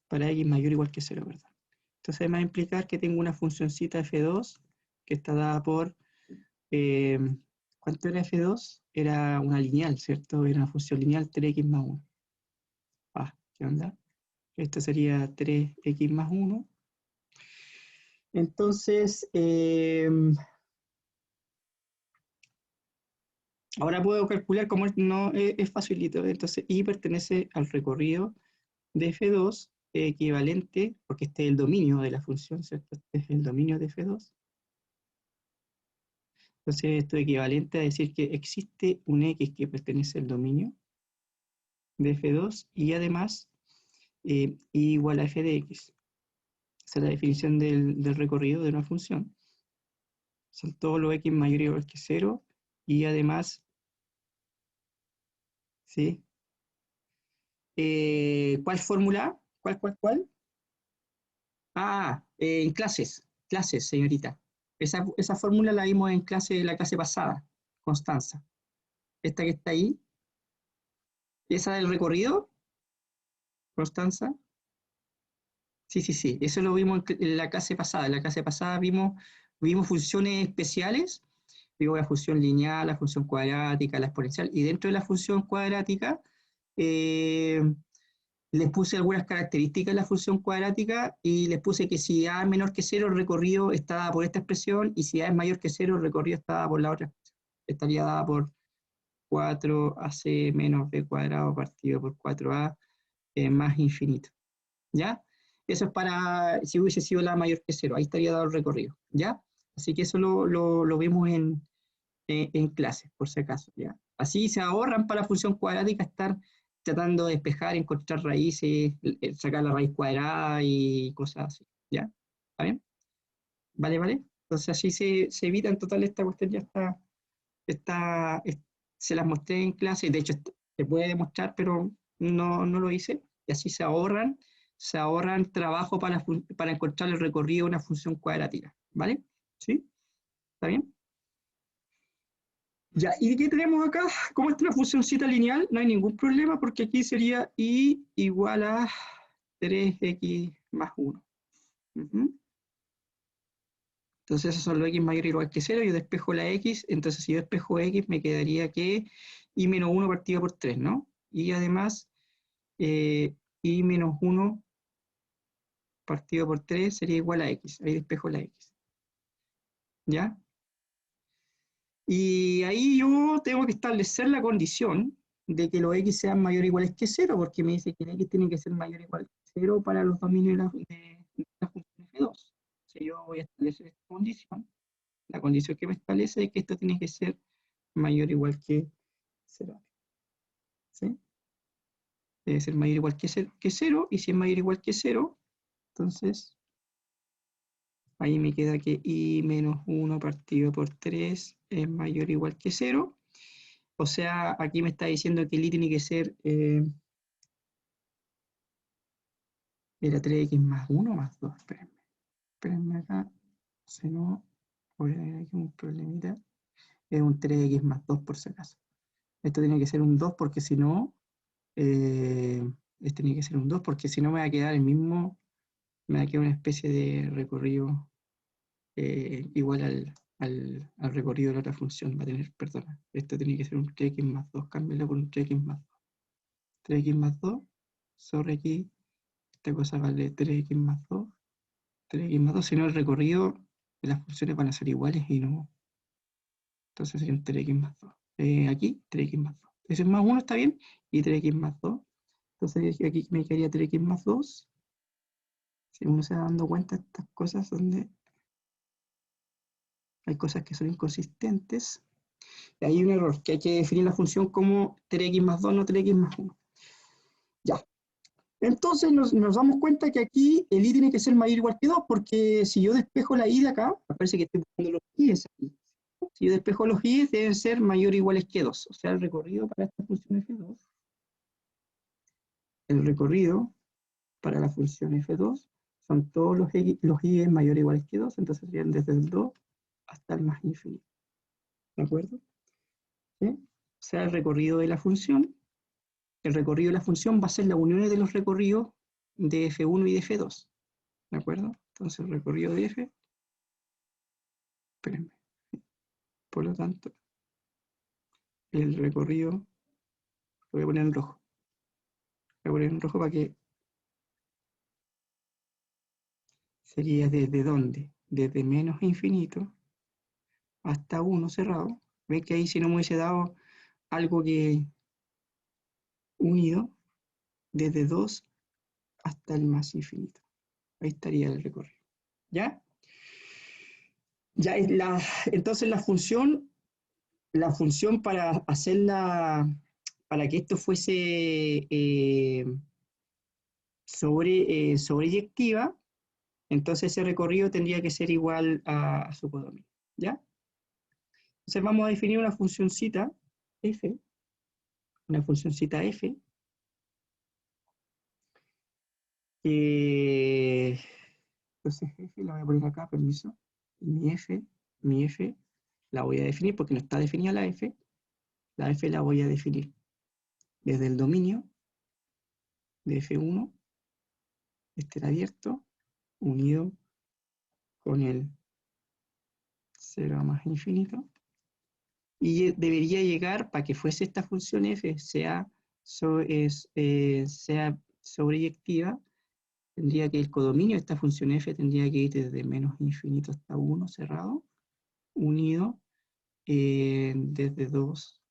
Para X mayor o igual que 0, ¿verdad? Entonces me va a implicar que tengo una funcióncita F2 que está dada por... ¿cuánto era F2? Era una lineal, ¿cierto? Era una función lineal 3x más 1. ¿Qué onda? Esto sería 3x más 1. Entonces, ahora puedo calcular cómo no es facilito. Entonces, Y pertenece al recorrido de F2 equivalente, porque este es el dominio de la función, ¿cierto? Este es el dominio de F2. Entonces, esto es equivalente a decir que existe un X que pertenece al dominio de F2 y además Y igual a f de x. Esa es la definición del recorrido de una función. Son todos los x mayor o igual que 0 y además, ¿sí? ¿Cuál fórmula? ¿Cuál? En clases, señorita. Esa fórmula la vimos en la clase pasada, Constanza. Esta que está ahí. ¿Esa del recorrido, Constanza? Sí, eso lo vimos en la clase pasada. En la clase pasada vimos funciones especiales. Vimos la función lineal, la función cuadrática, la exponencial. Y dentro de la función cuadrática, les puse algunas características de la función cuadrática y les puse que si A es menor que 0, el recorrido está dada por esta expresión, y si A es mayor que 0, el recorrido está dada por la otra expresión. Estaría dada por 4AC menos B cuadrado partido por 4A más infinito. ¿Ya? Eso es para si hubiese sido la mayor que 0, ahí estaría dado el recorrido, ¿ya? Así que eso lo vimos en clase, por si acaso, ¿ya? Así se ahorran para la función cuadrática estar tratando de despejar, encontrar raíces, sacar la raíz cuadrada y cosas así, ¿ya? ¿Está bien? ¿Vale? Entonces así se evita en total esta cuestión, ya se las mostré en clase, de hecho se puede demostrar, pero no lo hice, y así se ahorran trabajo para encontrar el recorrido de una función cuadrática, ¿vale? ¿Sí? ¿Está bien? Ya, ¿y qué tenemos acá? Como esta es una funcióncita lineal, no hay ningún problema porque aquí sería y igual a 3x más 1. Entonces esos son los x mayor o igual que 0, yo despejo la x, entonces si yo despejo x me quedaría que y menos 1 partido por 3, ¿no? Y además y menos 1 partido por 3 sería igual a x, ahí despejo la x. ¿Ya? Y ahí yo tengo que establecer la condición de que los x sean mayor o iguales que 0, porque me dice que el x tiene que ser mayor o igual que 0 para los dominios de la función f2. Entonces yo voy a establecer esta condición. La condición que me establece es que esto tiene que ser mayor o igual que debe ser mayor o igual que 0, y si es mayor o igual que 0, entonces ahí me queda que i menos 1 partido por 3 es mayor o igual que 0. O sea, aquí me está diciendo que el i tiene que ser, era 3x más 1 más 2. Espérenme acá, si no, voy a tener aquí un problemita. Es un 3x más 2 por si acaso. Esto tiene que ser un 2 porque si no, este tiene que ser un 2 porque si no me va a quedar el mismo, me va a quedar una especie de recorrido igual al recorrido de la otra función. Va a tener, perdona, esto tiene que ser un 3x más 2, cámbialo por un 3x más 2. 3x más 2, sobre aquí, esta cosa vale 3x más 2, 3x más 2, si no el recorrido de las funciones van a ser iguales y no, entonces sería un 3x más 2. Aquí, 3x más 2. Eso es más 1, está bien, y 3x más 2. Entonces aquí me quedaría 3x más 2. Si uno se va dando cuenta de estas cosas donde hay cosas que son inconsistentes, hay un error, que hay que definir la función como 3x más 2, no 3x más 1. Ya. Entonces nos damos cuenta que aquí el i tiene que ser mayor o igual que 2, porque si yo despejo la i de acá, me parece que estoy buscando los i's aquí. Si yo despejo los i's, deben ser mayor o iguales que 2. O sea, el recorrido para esta función f2, el recorrido para la función f2 son todos los i's mayor o iguales que 2, entonces serían desde el 2 hasta el más infinito. ¿De acuerdo? ¿Sí? O sea, el recorrido de la función va a ser la unión de los recorridos de f1 y de f2. ¿De acuerdo? Entonces el recorrido de f, espérenme, por lo tanto, el recorrido, lo voy a poner en rojo. Lo voy a poner en rojo para que sería desde dónde, desde menos infinito hasta 1 cerrado. ¿Ven que ahí si no me hubiese dado algo que unido, desde 2 hasta el más infinito? Ahí estaría el recorrido. ¿Ya? Ya es entonces la función para hacerla, para que esto fuese sobreyectiva, entonces ese recorrido tendría que ser igual a su codominio. ¿Ya? Entonces vamos a definir una funcioncita f, entonces f la voy a poner acá, permiso, mi f la voy a definir porque no está definida la f la voy a definir desde el dominio de f1, este era abierto, unido con el 0 a más infinito, y debería llegar, para que fuese esta función f sea sobreyectiva, tendría que el codominio de esta función f tendría que ir desde menos infinito hasta 1 cerrado, unido desde 2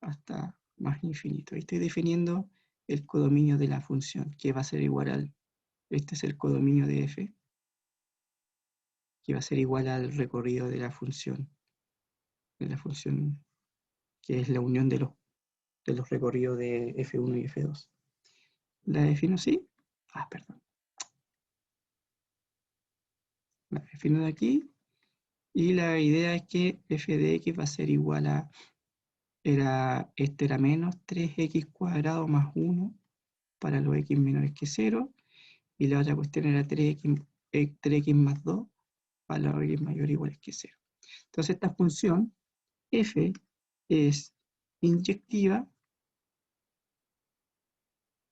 hasta más infinito. Ahí estoy definiendo el codominio de la función, que va a ser igual al, este es el codominio de f, que va a ser igual al recorrido de la función que es la unión de los recorridos de f1 y f2. ¿La defino así? Perdón. La defino de aquí, y la idea es que f de x va a ser igual a, este era menos 3x cuadrado más 1 para los x menores que 0, y la otra cuestión era 3x más 2 para los x mayores o iguales que 0. Entonces esta función f es inyectiva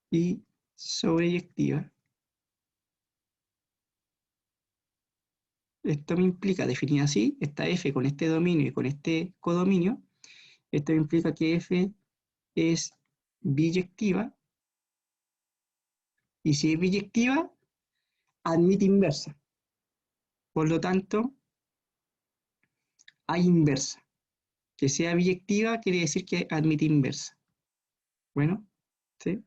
y sobreyectiva. Esto me implica, definida así, esta f con este dominio y con este codominio, esto me implica que f es biyectiva, y si es biyectiva, admite inversa. Por lo tanto, hay inversa. Que sea biyectiva quiere decir que admite inversa. Bueno, ¿sí?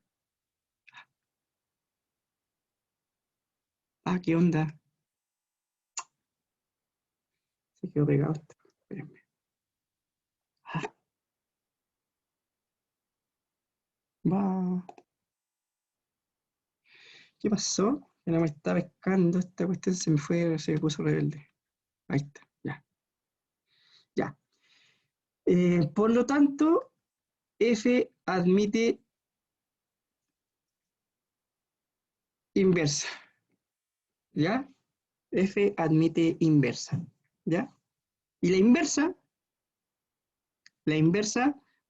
¿Qué onda? Se quedó pegado esto. Espérenme. Va. ¿Qué pasó? Que no me está pescando esta cuestión, se me puso rebelde. Ahí está, ya. Ya. Por lo tanto, F admite inversa. ¿Ya? F admite inversa. ¿Ya? Y la inversa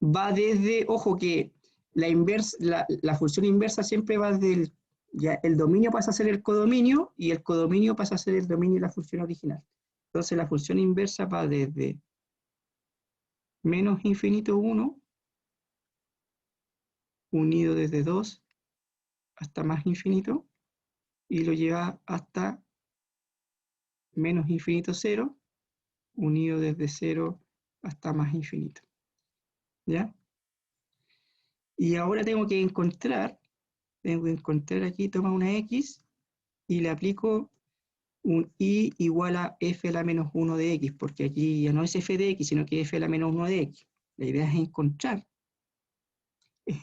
va desde, ojo que la función inversa siempre va desde ya el dominio pasa a ser el codominio y el codominio pasa a ser el dominio de la función original. Entonces la función inversa va desde menos infinito 1, unido desde 2 hasta más infinito, y lo lleva hasta menos infinito 0, unido desde 0 hasta más infinito. ¿Ya? Y ahora tengo que encontrar aquí, toma una x, y le aplico un y igual a f a la menos 1 de x, porque aquí ya no es f de x, sino que f a la menos 1 de x. La idea es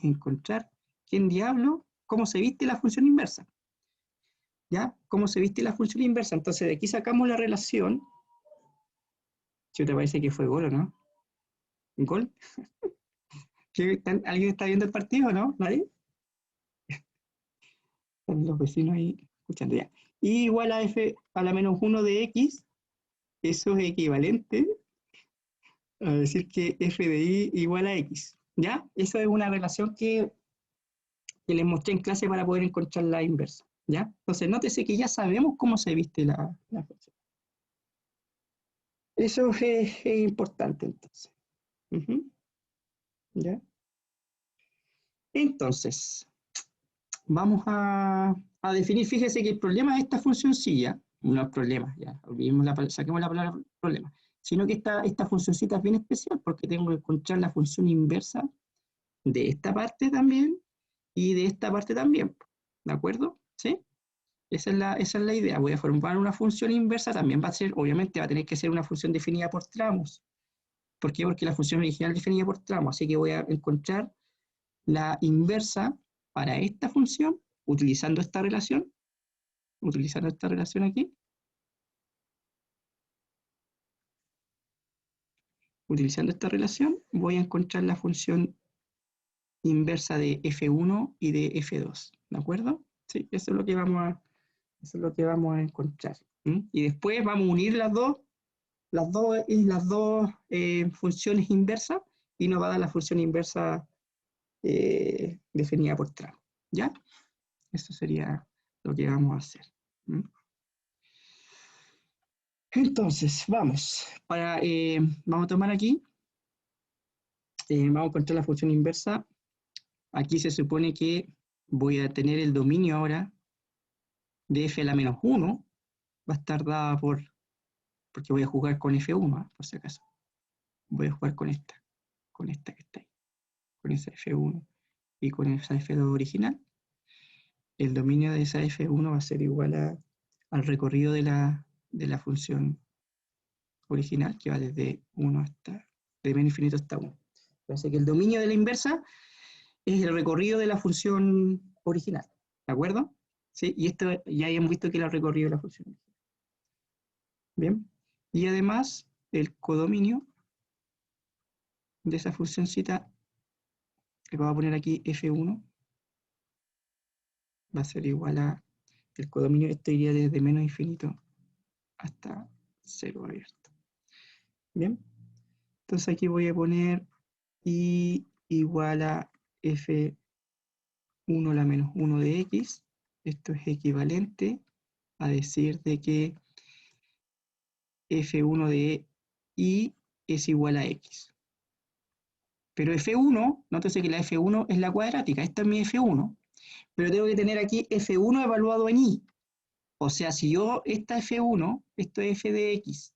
encontrar quién diablo, cómo se viste la función inversa. ¿Ya? ¿Cómo se viste la función inversa? Entonces de aquí sacamos la relación. ¿Qué te parece que fue gol o no? ¿Gol? ¿Alguien está viendo el partido o no? ¿Nadie? Están los vecinos ahí escuchando ya. Y igual a f a la menos 1 de x, eso es equivalente a decir que f de y igual a x. ¿Ya? Eso es una relación que les mostré en clase para poder encontrar la inversa. ¿Ya? Entonces, nótese que ya sabemos cómo se viste la función. Eso es importante, entonces. ¿Ya? Entonces, vamos a definir, fíjese que el problema de esta funcioncilla, no es problema, ya, saquemos la palabra problema, sino que esta funcioncita es bien especial porque tengo que encontrar la función inversa de esta parte también y de esta parte también, ¿de acuerdo? ¿Sí? Esa es la idea. Voy a formar una función inversa, también va a ser, obviamente va a tener que ser una función definida por tramos. ¿Por qué? Porque la función original es definida por tramos, así que voy a encontrar la inversa para esta función utilizando esta relación aquí. Utilizando esta relación voy a encontrar la función inversa de f1 y de f2, ¿de acuerdo? Sí, eso es lo que vamos a encontrar. Y después vamos a unir las dos funciones inversas y nos va a dar la función inversa definida por tramo. ¿Ya? Eso sería lo que vamos a hacer. Entonces, vamos a tomar aquí, vamos a encontrar la función inversa. Aquí se supone que voy a tener el dominio ahora de f a la menos 1, va a estar dada porque voy a jugar con f1, por si acaso. Voy a jugar con esta que está ahí, con esa f1 y con esa f2 original. El dominio de esa f1 va a ser igual al recorrido de la función original, que va desde 1 de menos infinito hasta 1. Así que el dominio de la inversa es el recorrido de la función original, ¿de acuerdo? ¿Sí? Y esto ya hemos visto que es el recorrido de la función original. Bien, y además el codominio de esa funcióncita, que voy a poner aquí f1, va a ser igual a, el codominio, esto iría desde menos infinito hasta 0 abierto. Bien, entonces aquí voy a poner y igual a f1 la menos 1 de x. Esto es equivalente a decir de que f1 de y es igual a x. Pero f1, nótese que la f1 es la cuadrática, esta es mi f1, pero tengo que tener aquí f1 evaluado en y. O sea, si yo, esta f1, esto es f de x,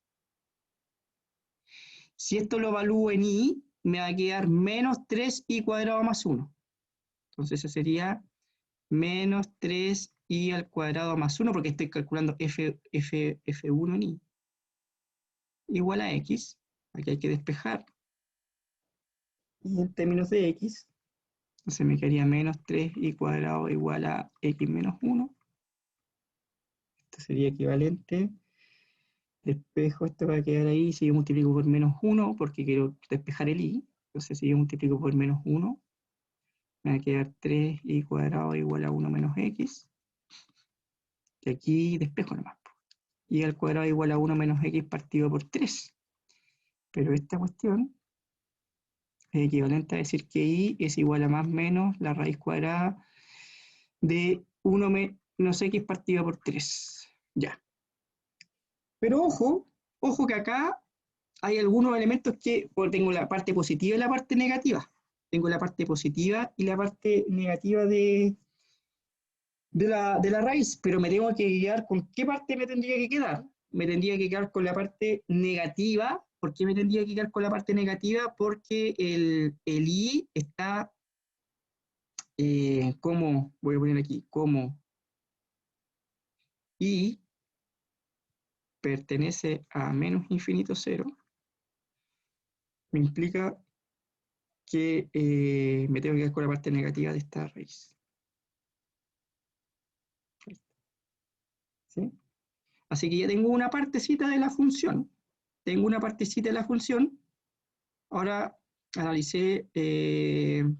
si esto lo evalúo en y, me va a quedar menos 3y cuadrado más 1. Entonces eso sería menos 3y al cuadrado más 1, porque estoy calculando f1 en y, igual a x. Aquí hay que despejar. Y en términos de x, entonces me quedaría menos 3y cuadrado igual a x menos 1. Esto sería equivalente. Despejo, esto va a quedar ahí. Si yo multiplico por menos 1, porque quiero despejar el i. Entonces, si yo multiplico por menos 1, me va a quedar 3i cuadrado igual a 1 menos x. Y aquí despejo nomás. Y al cuadrado igual a 1 menos x partido por 3. Pero esta cuestión es equivalente a decir que i es igual a más menos la raíz cuadrada de 1 menos x partido por 3. Ya. Pero ojo que acá hay algunos elementos que tengo la parte positiva y la parte negativa. Tengo la parte positiva y la parte negativa de la raíz, pero me tengo que guiar con qué parte me tendría que quedar. Me tendría que quedar con la parte negativa. ¿Por qué me tendría que quedar con la parte negativa? Porque el i está como, voy a poner aquí, como i pertenece a menos infinito 0, me implica que me tengo que quedar con la parte negativa de esta raíz. ¿Sí? Así que ya tengo una partecita de la función. Tengo una partecita de la función. Ahora analicé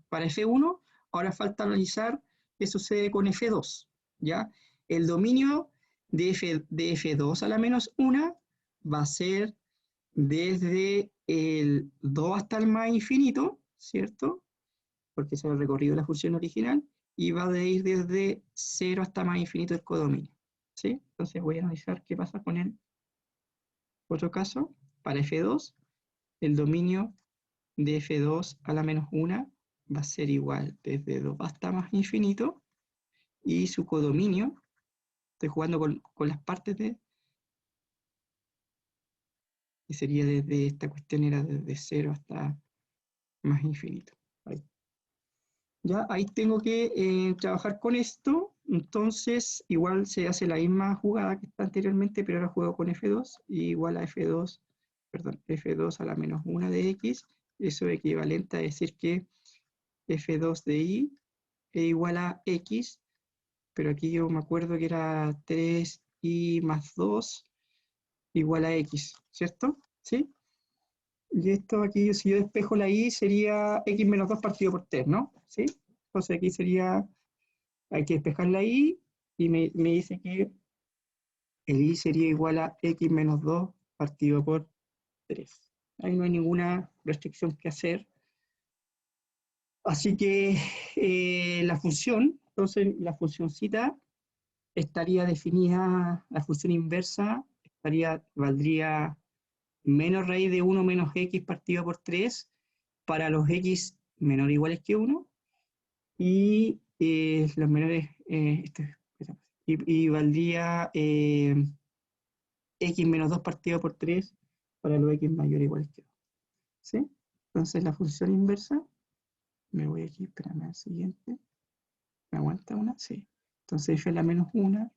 para F1. Ahora falta analizar qué sucede con F2. ¿Ya? El dominio de F2 a la menos 1 va a ser desde el 2 hasta el más infinito, ¿cierto? Porque ese es el recorrido de la función original, y va a ir desde 0 hasta más infinito el codominio, ¿sí? Entonces voy a analizar qué pasa con el otro caso. Para F2, el dominio de F2 a la menos 1 va a ser igual desde 2 hasta más infinito, y su codominio, estoy jugando con las partes de, que sería desde, esta cuestión era desde 0 hasta más infinito. Ahí. Ya, ahí tengo que trabajar con esto, entonces igual se hace la misma jugada que está anteriormente, pero ahora juego con F2, y igual a F2, perdón, F2 a la menos 1 de X, eso es equivalente a decir que F2 de Y es igual a X, pero aquí yo me acuerdo que era 3Y más 2 igual a X, ¿cierto? ¿Sí? Y esto aquí, si yo despejo la Y, sería X menos 2 partido por 3, ¿no? ¿Sí? Entonces aquí sería, hay que despejar la Y, y me dice que el Y sería igual a X menos 2 partido por 3. Ahí no hay ninguna restricción que hacer. Así que la función, entonces la funcioncita estaría definida, la función inversa valdría menos raíz de 1 menos X partido por 3 para los X menor o iguales que 1, y los menores, y valdría X menos 2 partido por 3 para los X mayor o iguales que 2. ¿Sí? Entonces la función inversa, me voy aquí, espérame al siguiente, ¿me aguanta una? Sí. Entonces f a la menos 1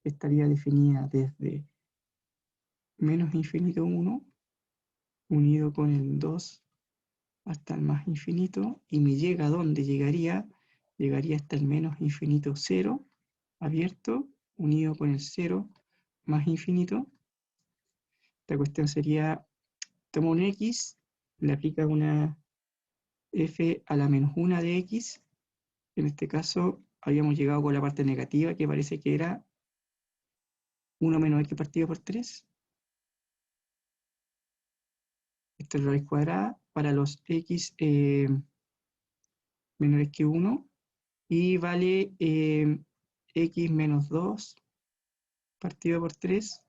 estaría definida desde menos infinito 1 unido con el 2 hasta el más infinito, y me llega a dónde llegaría hasta el menos infinito 0 abierto unido con el 0 más infinito. Esta cuestión sería, tomo un x, le aplica una f a la menos 1 de x. En este caso habíamos llegado con la parte negativa, que parece que era 1 menos x partido por 3. Esto es la raíz cuadrada para los x menores que 1, y vale x menos 2 partido por 3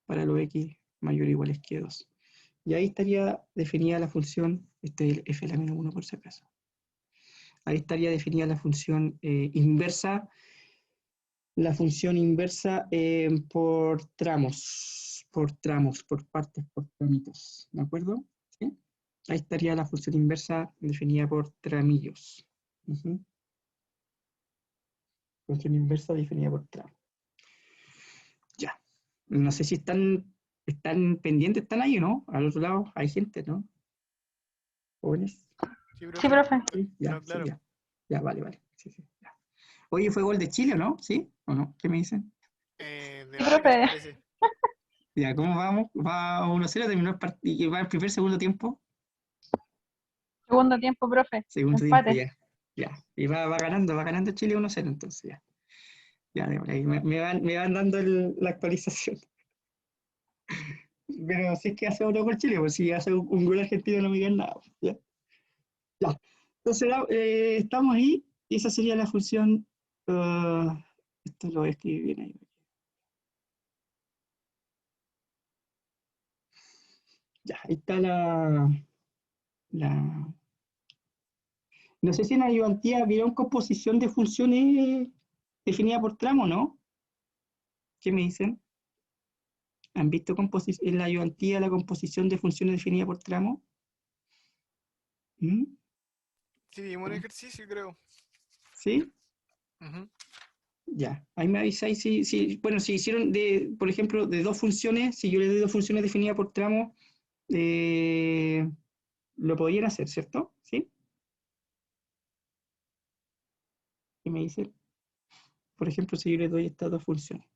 para los x mayor o iguales que 2. Y ahí estaría definida la función, este es el f a la menos 1 por si acaso. Ahí estaría definida la función inversa, por tramos, por partes, por tramitos, ¿de acuerdo? ¿Sí? Ahí estaría la función inversa definida por tramillos. Función inversa definida por tramos. Ya. No sé si están pendientes, están ahí, ¿no? Al otro lado hay gente, ¿no? ¿Jóvenes? Sí, profe. Sí, ya, Claro. sí, ya, vale. Sí, ya. Oye, ¿fue gol de Chile, o no? ¿Sí? ¿O no? ¿Qué me dicen? de Sí, Vargas, profe. parece. Ya, ¿cómo vamos? Va 1-0, terminó el partido. ¿Va el primer, segundo tiempo? Segundo tiempo, profe. Segundo tiempo, Empate. ya. Ya. Y va ganando Chile 1-0, entonces ya. Ya, de ahí me van dando la actualización. Pero si es que hace otro por Chile, pues si hace un gol argentino no me digan nada. Pues, ya. Ya. Entonces, estamos ahí y esa sería la función. Esto lo voy a escribir bien ahí. Ya, ahí está la. No sé si en la ayudantía vieron composición de funciones definida por tramo, ¿no? ¿Qué me dicen? ¿Han visto en la ayudantía la composición de funciones definida por tramo? ¿Mm? Sí, vimos un ejercicio, creo. ¿Sí? Ujú. Ya. Ahí me avisáis bueno, si hicieron, por ejemplo, de dos funciones, si yo le doy dos funciones definidas por tramo, lo podrían hacer, ¿cierto? ¿Sí? ¿Qué me dicen? Por ejemplo, si yo le doy estas dos funciones.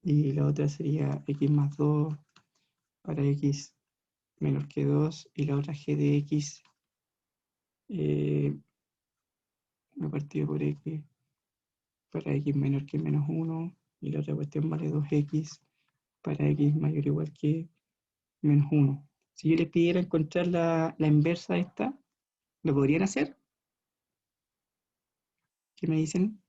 Y la otra sería x más 2 para x menor que 2 y la otra g de x una partida por x para x menor que menos 1 y la otra cuestión vale 2x para x mayor o igual que menos 1. Si yo les pidiera encontrar la inversa de esta, ¿lo podrían hacer? ¿Qué me dicen?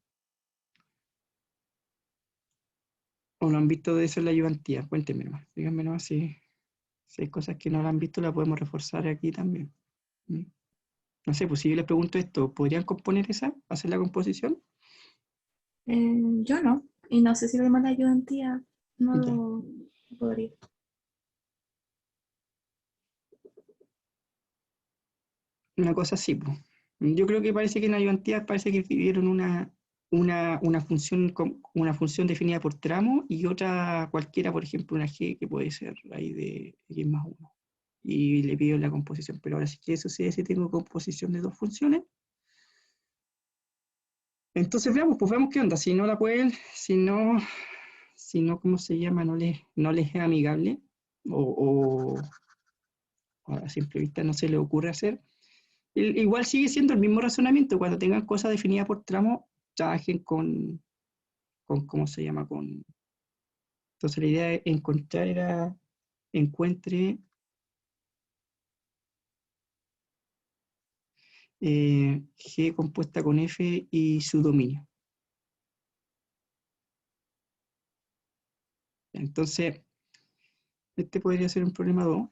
¿O no han visto de eso en la ayudantía? Cuéntenme nomás, díganme nomás si hay cosas que no la han visto, la podemos reforzar aquí también. ¿Mm? No sé, pues si yo les pregunto esto, ¿podrían componer esa? ¿Hacer la composición? Yo no. Y no sé si lo demás de ayudantía no Ya. lo podría. Una cosa así, pues. Yo creo que parece que en ayudantías parece que vieron una función definida por tramo y otra cualquiera, por ejemplo, una g que puede ser ahí de x más 1. Y le pido la composición. Pero ahora sí que eso sucede si tengo composición de dos funciones. Entonces veamos, pues veamos qué onda. Si no la pueden, si no, ¿cómo se llama? No les es amigable o a simple vista no se le ocurre hacer. Igual sigue siendo el mismo razonamiento. Cuando tengan cosas definidas por tramo, trabajen ¿cómo se llama? Entonces la idea de encontrar era, encuentre G compuesta con F y su dominio. Entonces, este podría ser un problema 2.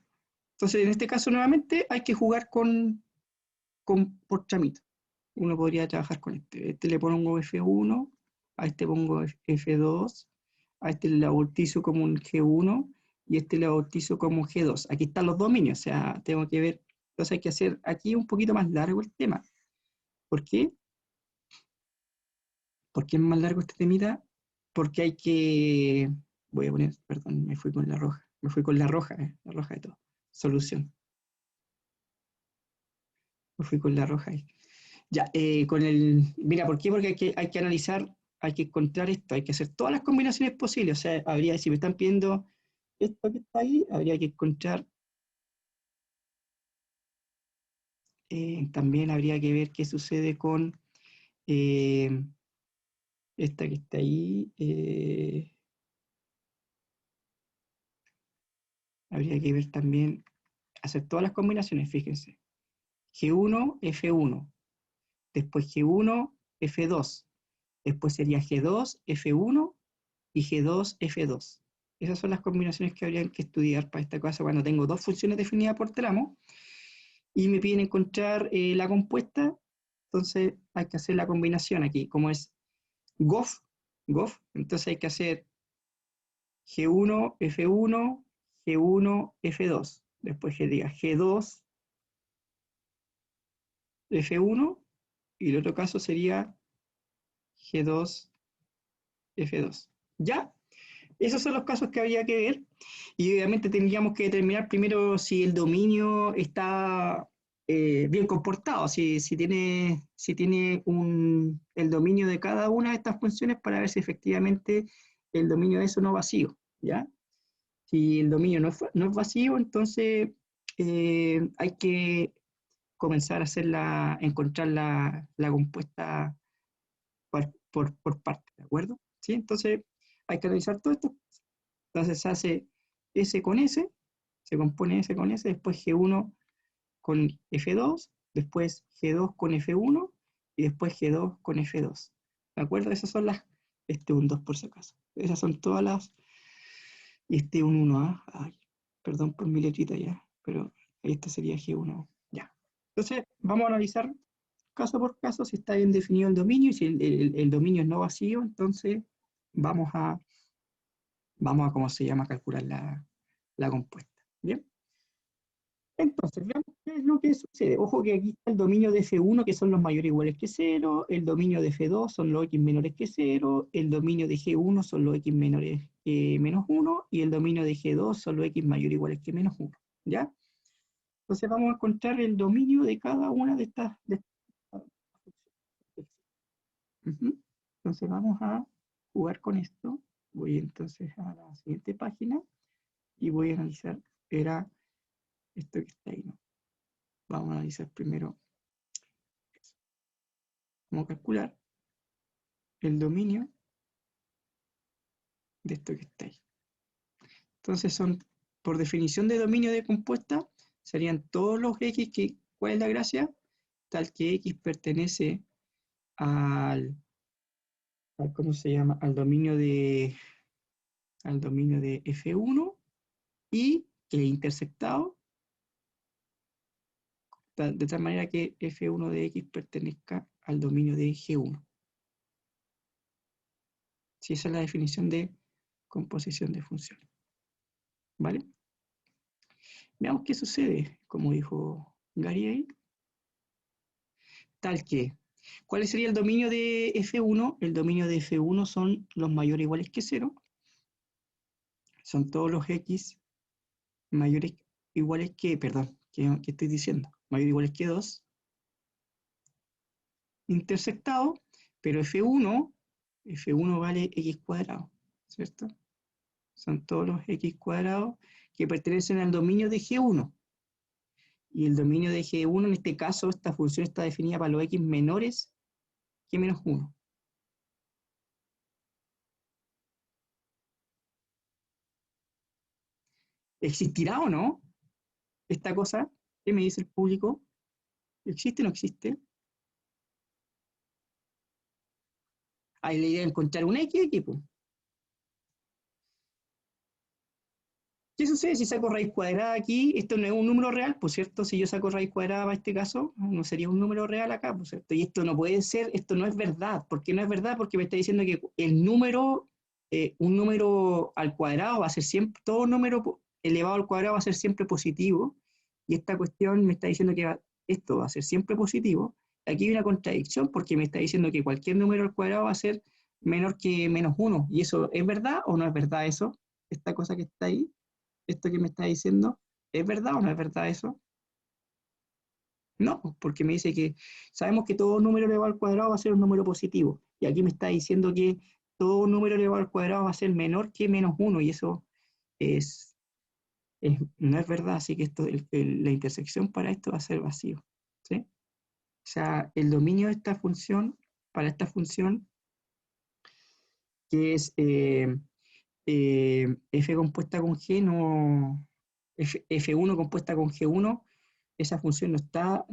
Entonces, en este caso, nuevamente, hay que jugar por tramito. Uno podría trabajar con este. Este le pongo F1, a este pongo F2, a este le bautizo como un G1 y este le bautizo como G2. Aquí están los dominios, o sea, tengo que ver. Entonces hay que hacer aquí un poquito más largo el tema. ¿Por qué? ¿Por qué es más largo este temita? Porque hay que... Voy a poner, perdón, me fui con la roja. Me fui con la roja de todo. Solución. Me fui con la roja ahí. Ya, mira, ¿por qué? Porque hay que analizar, hay que encontrar esto, hay que hacer todas las combinaciones posibles. O sea, si me están pidiendo esto que está ahí, habría que encontrar, también habría que ver qué sucede con esta que está ahí. Habría que ver también, hacer todas las combinaciones, fíjense. G1, F1, después G1, F2, después sería G2, F1 y G2, F2. Esas son las combinaciones que habrían que estudiar para esta cosa cuando tengo dos funciones definidas por tramo y me piden encontrar la compuesta, entonces hay que hacer la combinación aquí, como es GOF, entonces hay que hacer G1, F1, G1, F2, después que diga G2, F1 y el otro caso sería G2, F2. ¿Ya? Esos son los casos que habría que ver y obviamente tendríamos que determinar primero si el dominio está bien comportado, si tiene el dominio de cada una de estas funciones para ver si efectivamente el dominio de eso no es vacío, ¿ya? Si el dominio no es vacío, entonces hay que comenzar a encontrar la compuesta por parte, ¿de acuerdo? ¿Sí? Entonces hay que analizar todo esto. Entonces se hace S con S, se compone S con S, después G1 con F2, después G2 con F1 y después G2 con F2. ¿De acuerdo? Esas son un 2 por si acaso. Esas son todas las, y un 1, ¿ah? Ay, perdón por mi letrita ya, pero este sería G1, ya. Entonces, vamos a analizar caso por caso si está bien definido el dominio, y si el dominio es no vacío, entonces vamos a ¿cómo se llama?, calcular la compuesta. ¿Bien? Entonces, veamos qué es lo que sucede. Ojo que aquí está el dominio de F1, que son los mayores o iguales que 0, el dominio de F2 son los X menores que 0, el dominio de G1 son los X menores que menos 1, y el dominio de G2 son los X mayores o iguales que menos 1. ¿Ya? Entonces vamos a encontrar el dominio de cada una de estas. Entonces vamos a jugar con esto. Voy entonces a la siguiente página y voy a analizar, era esto que está ahí, ¿no? Vamos a analizar primero eso. Vamos a calcular el dominio de esto que está ahí. Entonces por definición de dominio de compuesta, serían todos los X que, ¿cuál es la gracia? Tal que X pertenece ¿cómo se llama? Al dominio de F1 y que es intersectado de tal manera que F1 de X pertenezca al dominio de G1. Si esa es la definición de composición de funciones. ¿Vale? Veamos qué sucede, como dijo Gary ahí. Tal que, ¿cuál sería el dominio de F1? El dominio de F1 son los mayores o iguales que 0. Son todos los X mayores iguales que, perdón, ¿qué estoy diciendo? Mayores o iguales que 2. Intersectado, pero F1 vale X cuadrado, ¿cierto? Son todos los X cuadrados que pertenecen al dominio de G1. Y el dominio de G1, en este caso, esta función está definida para los X menores que menos 1. ¿Existirá o no esta cosa? ¿Qué me dice el público? ¿Existe o no existe? Hay la idea de encontrar un X aquí, pues. ¿Qué sucede si saco raíz cuadrada aquí? Esto no es un número real, por cierto. Si yo saco raíz cuadrada para este caso, no sería un número real acá, por cierto. Y esto no puede ser, esto no es verdad. ¿Por qué no es verdad? Porque me está diciendo que el número, un número al cuadrado va a ser siempre, todo número elevado al cuadrado va a ser siempre positivo. Y esta cuestión me está diciendo que esto va a ser siempre positivo. Aquí hay una contradicción porque me está diciendo que cualquier número al cuadrado va a ser menor que menos 1. ¿Y eso es verdad o no es verdad eso? Esta cosa que está ahí. ¿Esto que me está diciendo es verdad o no es verdad eso? No, porque me dice que sabemos que todo número elevado al cuadrado va a ser un número positivo. Y aquí me está diciendo que todo número elevado al cuadrado va a ser menor que menos 1, y eso no es verdad. Así que la intersección para esto va a ser vacío. ¿Sí? O sea, el dominio de esta función, para esta función, que es f compuesta con g, f1 compuesta con g1, esa función no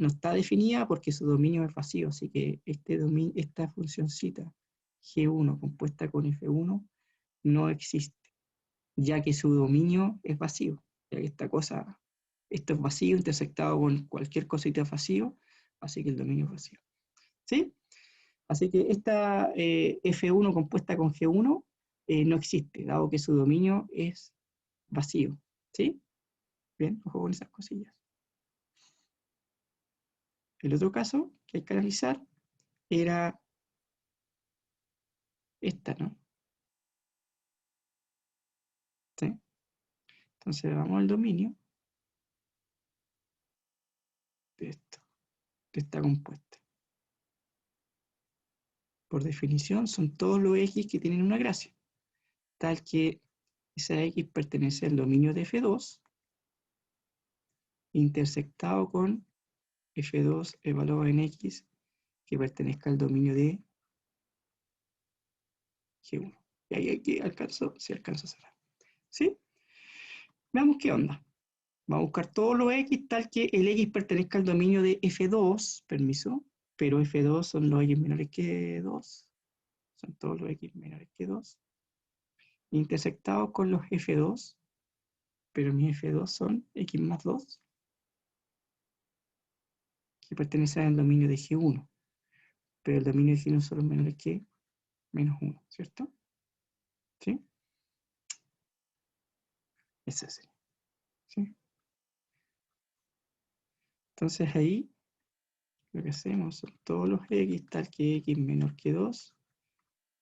está definida porque su dominio es vacío, así que esta funcioncita g1 compuesta con f1 no existe, ya que su dominio es vacío, ya que esto es vacío intersectado con cualquier cosita vacío, así que el dominio es vacío. ¿Sí? Así que esta f1 compuesta con g1 no existe, dado que su dominio es vacío. ¿Sí? Bien, ojo con esas cosillas. El otro caso que hay que analizar era esta, ¿no? ¿Sí? Entonces vamos al dominio. de esto, de esta compuesta. Por definición, son todos los X que tienen una gracia, tal que esa X pertenece al dominio de F2, intersectado con F2 evaluado en X, que pertenezca al dominio de G1. Y ahí aquí alcanzo, si alcanzo a cerrar. ¿Sí? Veamos qué onda. Vamos a buscar todos los X tal que el X pertenezca al dominio de F2, permiso, pero F2 son los X menores que 2. Son todos los X menores que 2. Intersectados con los F2, pero mis F2 son X más 2, que pertenecen al dominio de G1. Pero el dominio de G1 son los menores que menos 1, ¿cierto? ¿Sí? Ese sería. ¿Sí? Entonces ahí lo que hacemos son todos los X tal que X menor que 2.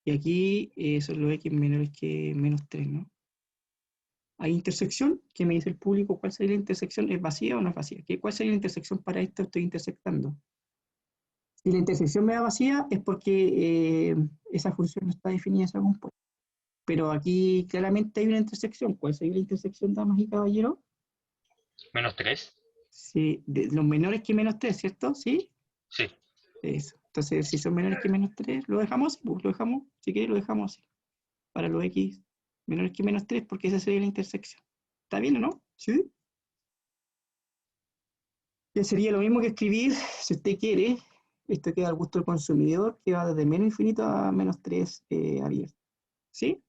Y aquí son los X menores que menos 3, ¿no? Hay intersección, ¿qué me dice el público? ¿Cuál sería la intersección? ¿Es vacía o no es vacía? ¿Cuál sería la intersección para esto? Estoy intersectando. Si la intersección me da vacía es porque esa función no está definida en esa compuesta. Pero aquí claramente hay una intersección. ¿Cuál sería la intersección, damas y caballeros? ¿Menos 3? Sí, de los menores que menos 3, ¿cierto? ¿Sí? Sí. Eso. Entonces, si son menores que menos 3, lo dejamos así, pues, lo dejamos, si quieres lo dejamos así. Para los X menores que menos 3, porque esa sería la intersección. ¿Está bien o no? ¿Sí? Que sería lo mismo que escribir, si usted quiere, esto queda al gusto del consumidor, que va desde menos infinito a menos 3 abierto. ¿Sí?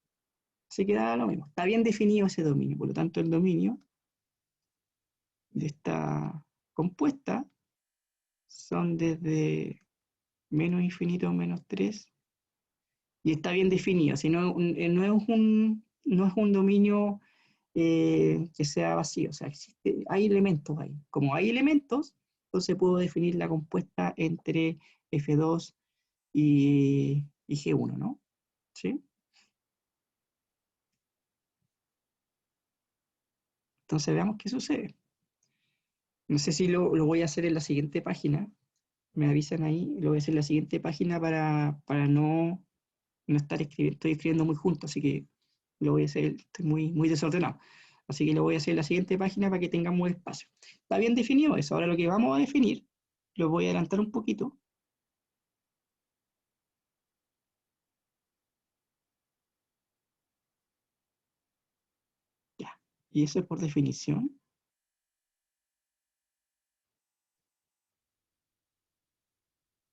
Se queda lo mismo. Está bien definido ese dominio, por lo tanto el dominio de esta compuesta son desde menos infinito a menos 3 y está bien definido, si no, no es un dominio que sea vacío, o sea, hay elementos ahí. Como hay elementos, entonces puedo definir la compuesta entre F2 y G1, ¿no? ¿Sí? Entonces veamos qué sucede. No sé si lo voy a hacer en la siguiente página. Me avisan ahí, lo voy a hacer en la siguiente página para no estar escribiendo. Estoy escribiendo muy junto, así que lo voy a hacer, estoy muy desordenado. Así que lo voy a hacer en la siguiente página para que tengamos espacio. Está bien definido eso. Ahora lo que vamos a definir, lo voy a adelantar un poquito. Ya. Y eso es por definición.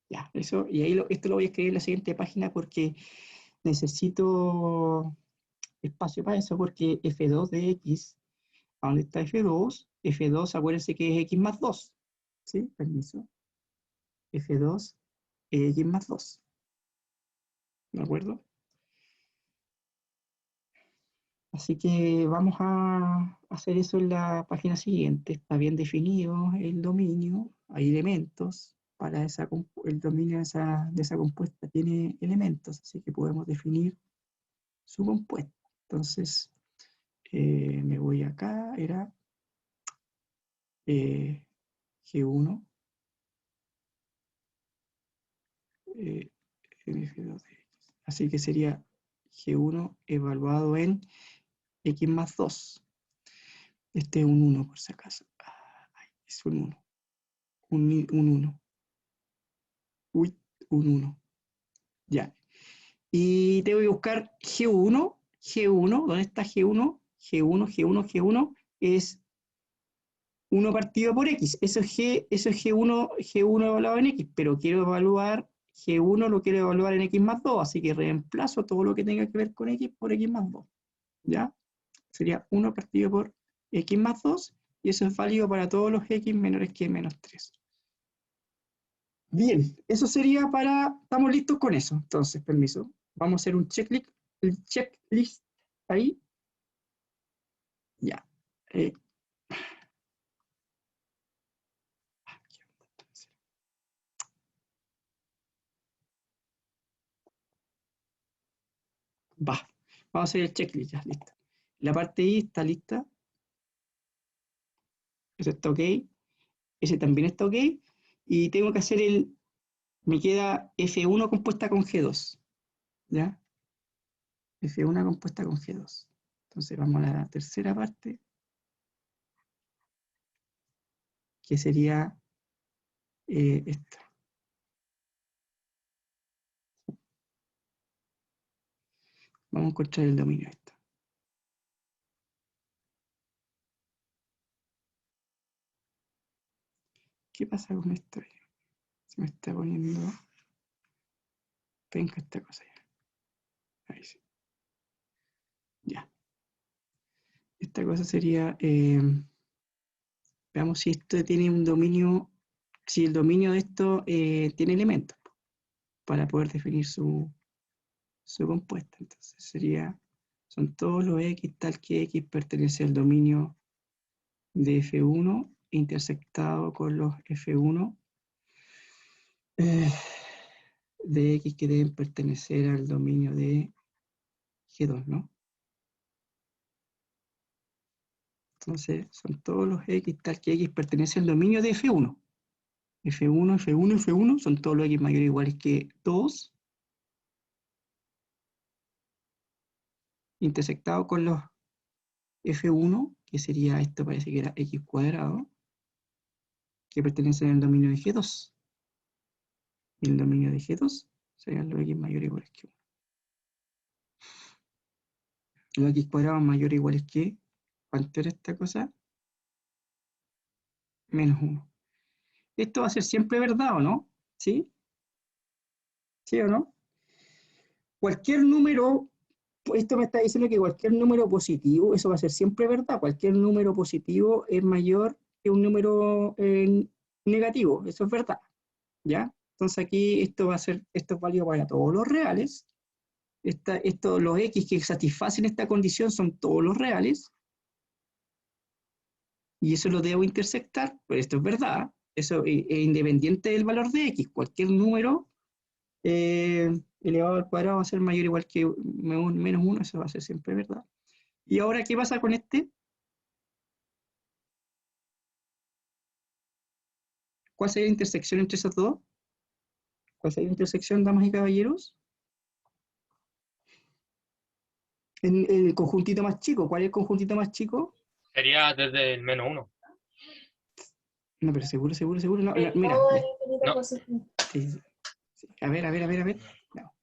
Ya, eso, y ahí esto lo voy a escribir en la siguiente página porque necesito espacio para eso, porque F2 de X, ¿a dónde está F2? F2, acuérdense que es X más 2. ¿Sí? Permiso. F2 es X más 2. ¿De acuerdo? Así que vamos a hacer eso en la página siguiente. Está bien definido el dominio, hay elementos. Para el dominio de esa compuesta tiene elementos, así que podemos definir su compuesta. Entonces, me voy acá, era G1, F2 de X. Así que sería G1 evaluado en X más 2. Este es un 1 por si acaso. Es un 1. Un 1. Uy, un 1. Ya. Y tengo que buscar G1. G1, ¿dónde está G1? G1 es 1 partido por X. Eso es G1 evaluado en X, pero quiero evaluar G1, lo quiero evaluar en X más 2, así que reemplazo todo lo que tenga que ver con X por X más 2. ¿Ya? Sería 1 partido por X más 2, y eso es válido para todos los X menores que menos 3. Bien, eso sería para... Estamos listos con eso. Entonces, permiso. Vamos a hacer un checklist ahí. Ya. Va. Vamos a hacer el checklist, ya, listo. La parte I está lista. Eso está ok. ese también está ok, y tengo que hacer me queda F1 compuesta con G2, ¿ya? F1 compuesta con G2. Entonces vamos a la tercera parte, que sería esta. Vamos a encontrar el dominio de esto. ¿Qué pasa con esto? Se me está poniendo penca esta cosa ya. Ahí sí. Ya. Esta cosa sería, veamos si esto tiene un dominio, si el dominio de esto tiene elementos para poder definir su compuesta. Entonces sería, son todos los X tal que X pertenece al dominio de F1 intersectado con los F1 de X que deben pertenecer al dominio de G2, ¿no? Entonces, son todos los X tal que X pertenece al dominio de F1. F1, F1, F1, son todos los X mayores o iguales que 2, intersectado con los F1, que sería, esto parece que era X cuadrado, que pertenecen al dominio de G2. Y el dominio de G2 serían los X mayores o iguales que 1. Los X cuadrados mayores o iguales que, ¿cuánto era esta cosa? Menos 1. Esto va a ser siempre verdad, ¿o no? ¿Sí? ¿Sí o no? Cualquier número, esto me está diciendo que cualquier número positivo, eso va a ser siempre verdad. Cualquier número positivo es mayor que un número negativo, eso es verdad. ¿Ya? Entonces aquí esto es válido para todos los reales. Los X que satisfacen esta condición son todos los reales. Y eso lo debo intersectar, pero esto es verdad. Eso es independiente del valor de X. Cualquier número elevado al cuadrado va a ser mayor o igual que menos 1, eso va a ser siempre verdad. ¿Y ahora qué pasa con este? ¿Cuál sería la intersección entre esos dos? ¿Cuál sería la intersección, damas y caballeros? En el conjuntito más chico. ¿Cuál es el conjuntito más chico? Sería desde el -1. No, pero seguro. No, mira. No. Sí. A ver. No.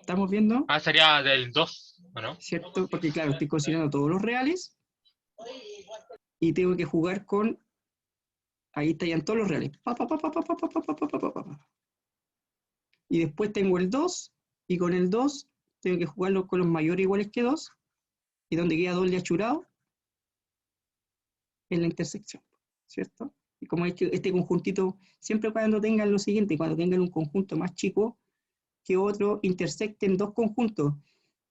¿Estamos viendo? Ah, sería del 2, ¿o no? ¿Cierto? Porque claro, estoy considerando todos los reales y tengo que jugar con... Ahí estarían todos los reales. Y después tengo el 2 y con el 2 tengo que jugarlo con los mayores iguales que 2 y donde queda doble achurado en la intersección, ¿cierto? Y como este conjuntito, siempre cuando tengan lo siguiente, cuando tengan un conjunto más chico que otro, intersecten dos conjuntos.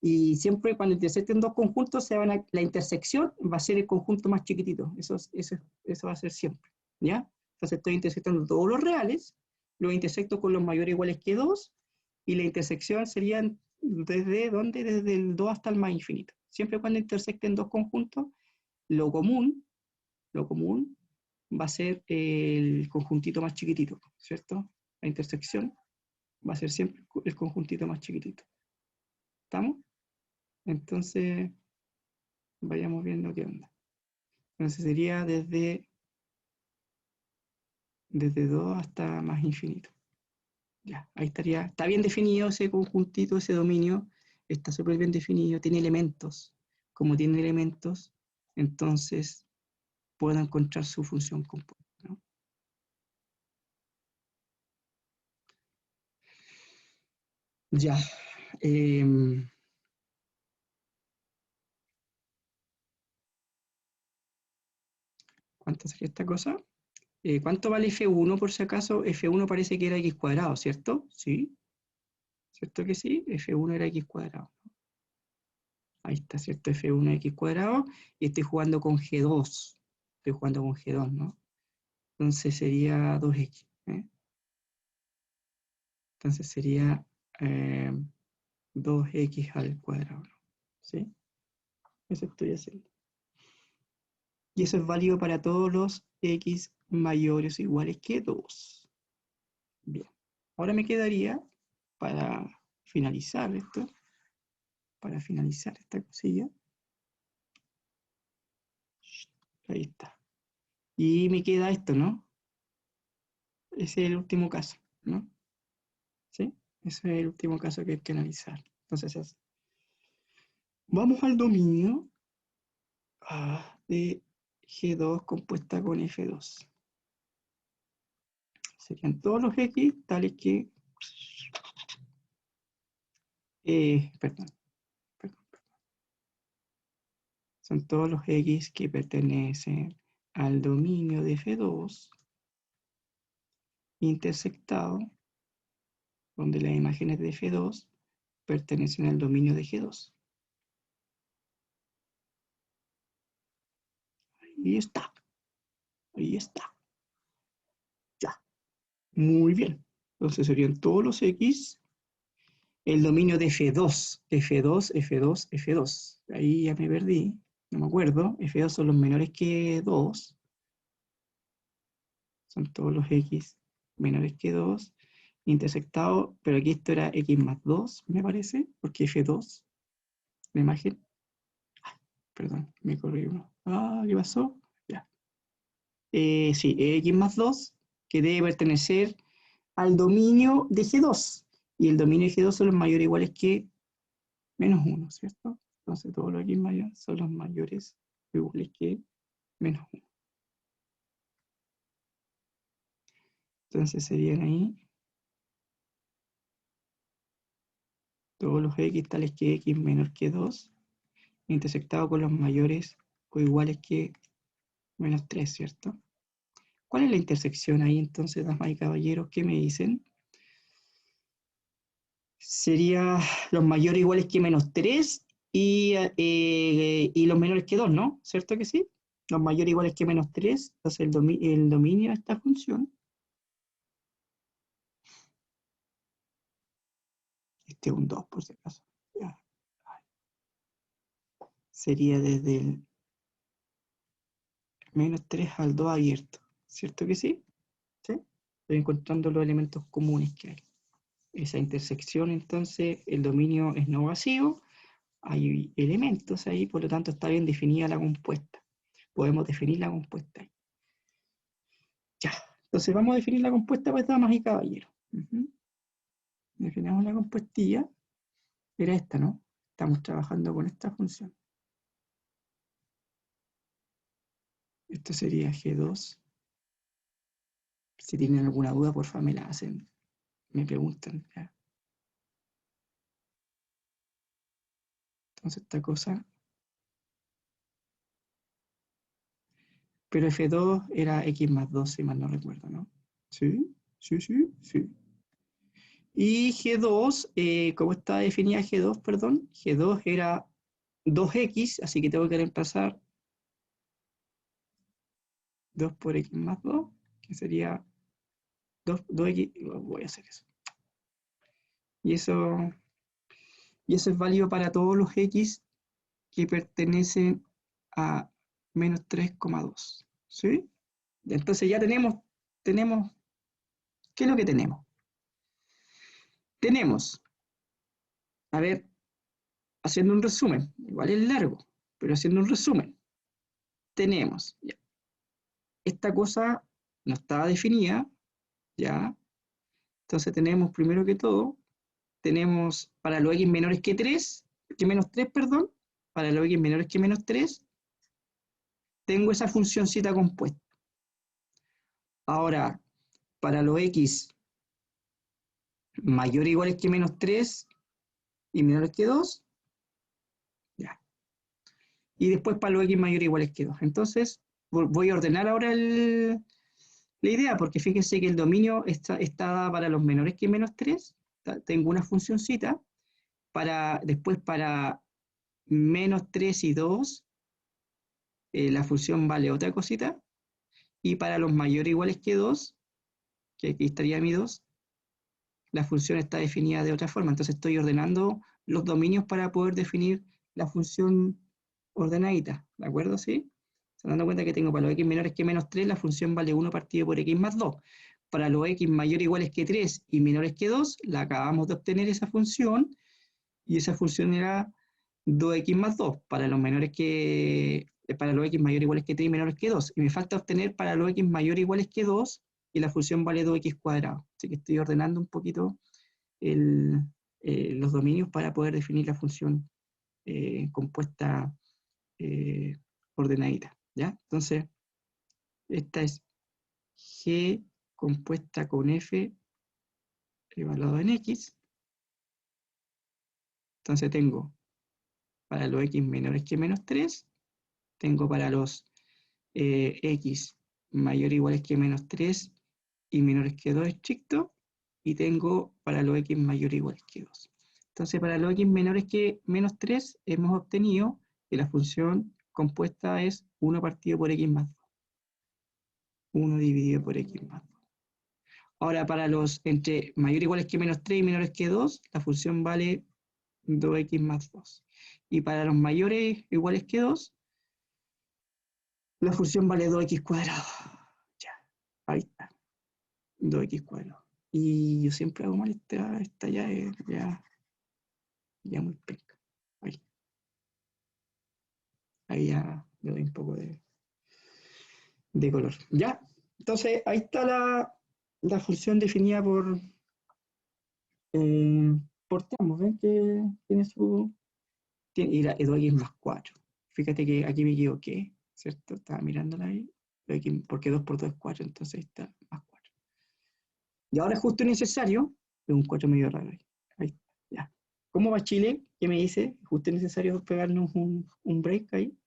Y siempre cuando intersecten dos conjuntos, la intersección va a ser el conjunto más chiquitito. Eso va a ser siempre, ¿ya? Entonces estoy intersectando todos los reales, los intersecto con los mayores iguales que 2, y la intersección serían desde el 2 hasta el más infinito. Siempre cuando intersecten dos conjuntos, lo común va a ser el conjuntito más chiquitito, ¿cierto? La intersección va a ser siempre el conjuntito más chiquitito. ¿Estamos? Entonces, vayamos viendo qué onda. Entonces sería desde 2 hasta más infinito. Ya, ahí estaría. Está bien definido ese conjuntito, ese dominio. Está súper bien definido, tiene elementos. Como tiene elementos, entonces puedo encontrar su función compuesta, ¿no? Ya. ¿Cuánto sería esta cosa? ¿Cuánto vale F1 por si acaso? F1 parece que era X cuadrado, ¿cierto? Sí. ¿Cierto que sí? F1 era X cuadrado. Ahí está, ¿cierto? F1 X cuadrado. Y estoy jugando con G2. Estoy jugando con G2, ¿no? Entonces sería 2X. Entonces sería 2X al cuadrado, ¿no? ¿Sí? Eso estoy haciendo. Y eso es válido para todos los x mayores o iguales que 2. Bien. Ahora me quedaría, para finalizar esto, para finalizar esta cosilla, ahí está. Y me queda esto, ¿no? Ese es el último caso, ¿no? ¿Sí? Ese es el último caso que hay que analizar. Entonces, vamos al dominio de G2 compuesta con F2. Serían todos los X tales que... perdón. Son todos los X que pertenecen al dominio de F2 intersectado, donde las imágenes de F2 pertenecen al dominio de G2. Ahí está. Ahí está. Ya. Muy bien. Entonces serían todos los X el dominio de F2. F2, F2, F2. Ahí ya me perdí. No me acuerdo. F2 son los menores que 2. Son todos los X menores que 2. Intersectado, pero aquí esto era X más 2, me parece, porque F2, la imagen. Ay, perdón, me corrí uno. ¿Qué pasó? Ya. Sí, X más 2, que debe pertenecer al dominio de G2. Y el dominio de G2 son los mayores iguales que menos 1, ¿cierto? Entonces todos los X mayores son los mayores iguales que menos 1. Entonces serían ahí todos los X tales que X menor que 2, intersectado con los mayores o iguales que menos 3, ¿cierto? ¿Cuál es la intersección ahí entonces, damas y caballeros? ¿Qué me dicen? Sería los mayores iguales que menos 3 y los menores que 2, ¿no? ¿Cierto que sí? Los mayores iguales que menos 3, entonces el dominio de esta función. Este es un 2 por si acaso. Ya. Sería desde el menos 3 al 2 abierto. ¿Cierto que sí? ¿Sí? Estoy encontrando los elementos comunes que hay. Esa intersección, entonces, el dominio es no vacío, hay elementos ahí, por lo tanto está bien definida la compuesta. Podemos definir la compuesta ahí. Ya, entonces vamos a definir la compuesta, pues, damas y caballeros. Definamos la compuestilla. Era esta, ¿no? Estamos trabajando con esta función. Esto sería G2. Si tienen alguna duda, por favor me la hacen. Me preguntan. ¿Ya? Entonces esta cosa... Pero F2 era X más 2, si mal no recuerdo, ¿no? Sí, sí, sí, sí. Y G2, ¿cómo está definida G2, perdón? G2 era 2X, así que tengo que reemplazar 2 por X más 2, que sería 2X, voy a hacer eso. Y eso es válido para todos los X que pertenecen a menos 3,2. ¿Sí? Entonces ya tenemos, ¿qué es lo que tenemos? Tenemos, a ver, haciendo un resumen, igual es largo, pero haciendo un resumen, tenemos, ya, esta cosa no estaba definida, ya, entonces tenemos primero que todo, tenemos para los X menores que 3, que menos 3, perdón, para los X menores que menos 3, tengo esa funcióncita compuesta. Ahora, para los X mayores o iguales que menos 3 y menores que 2, ya. Y después para los X mayores o iguales que 2. Entonces, voy a ordenar ahora la idea, porque fíjense que el dominio está para los menores que menos 3, tengo una funcióncita, después para menos 3 y 2, la función vale otra cosita, y para los mayores o iguales que 2, que aquí estaría mi 2, la función está definida de otra forma, entonces estoy ordenando los dominios para poder definir la función ordenadita, ¿de acuerdo? ¿Sí? ¿Se dan cuenta que tengo para los x menores que menos 3, la función vale 1 partido por x más 2? Para los x mayores o iguales que 3 y menores que 2, la acabamos de obtener esa función, y esa función era 2x más 2, para los x mayores o iguales que 3 y menores que 2. Y me falta obtener para los x mayores o iguales que 2, y la función vale 2x cuadrado. Así que estoy ordenando un poquito los dominios para poder definir la función compuesta ordenadita, ¿ya? Entonces, esta es G compuesta con F evaluado en X. Entonces tengo para los X menores que menos 3, tengo para los X mayores o iguales que menos 3 y menores que 2 estricto, y tengo para los X mayores o iguales que 2. Entonces para los X menores que menos 3 hemos obtenido que la función compuesta es 1 partido por X más 2. 1 dividido por X más 2. Ahora, para los entre mayores o iguales que menos 3 y menores que 2, la función vale 2x más 2. Y para los mayores o iguales que 2, la función vale 2x cuadrado. Ya, ahí está. 2x cuadrado. Y yo siempre hago mal esta ya muy penca. Ahí ya le doy un poco de color. ¿Ya? Entonces, ahí está la función definida por tramos. ¿Ven que tiene su... y 2x más 4. Fíjate que aquí me equivoqué, ¿cierto? Estaba mirándola ahí, porque 2 por 2 es 4, entonces ahí está, más 4. Y ahora justo y necesario, es un 4 medio raro ahí. Ahí está, ya. ¿Cómo va Chile? ¿Qué me dice? ¿Justo y necesario pegarnos un break ahí?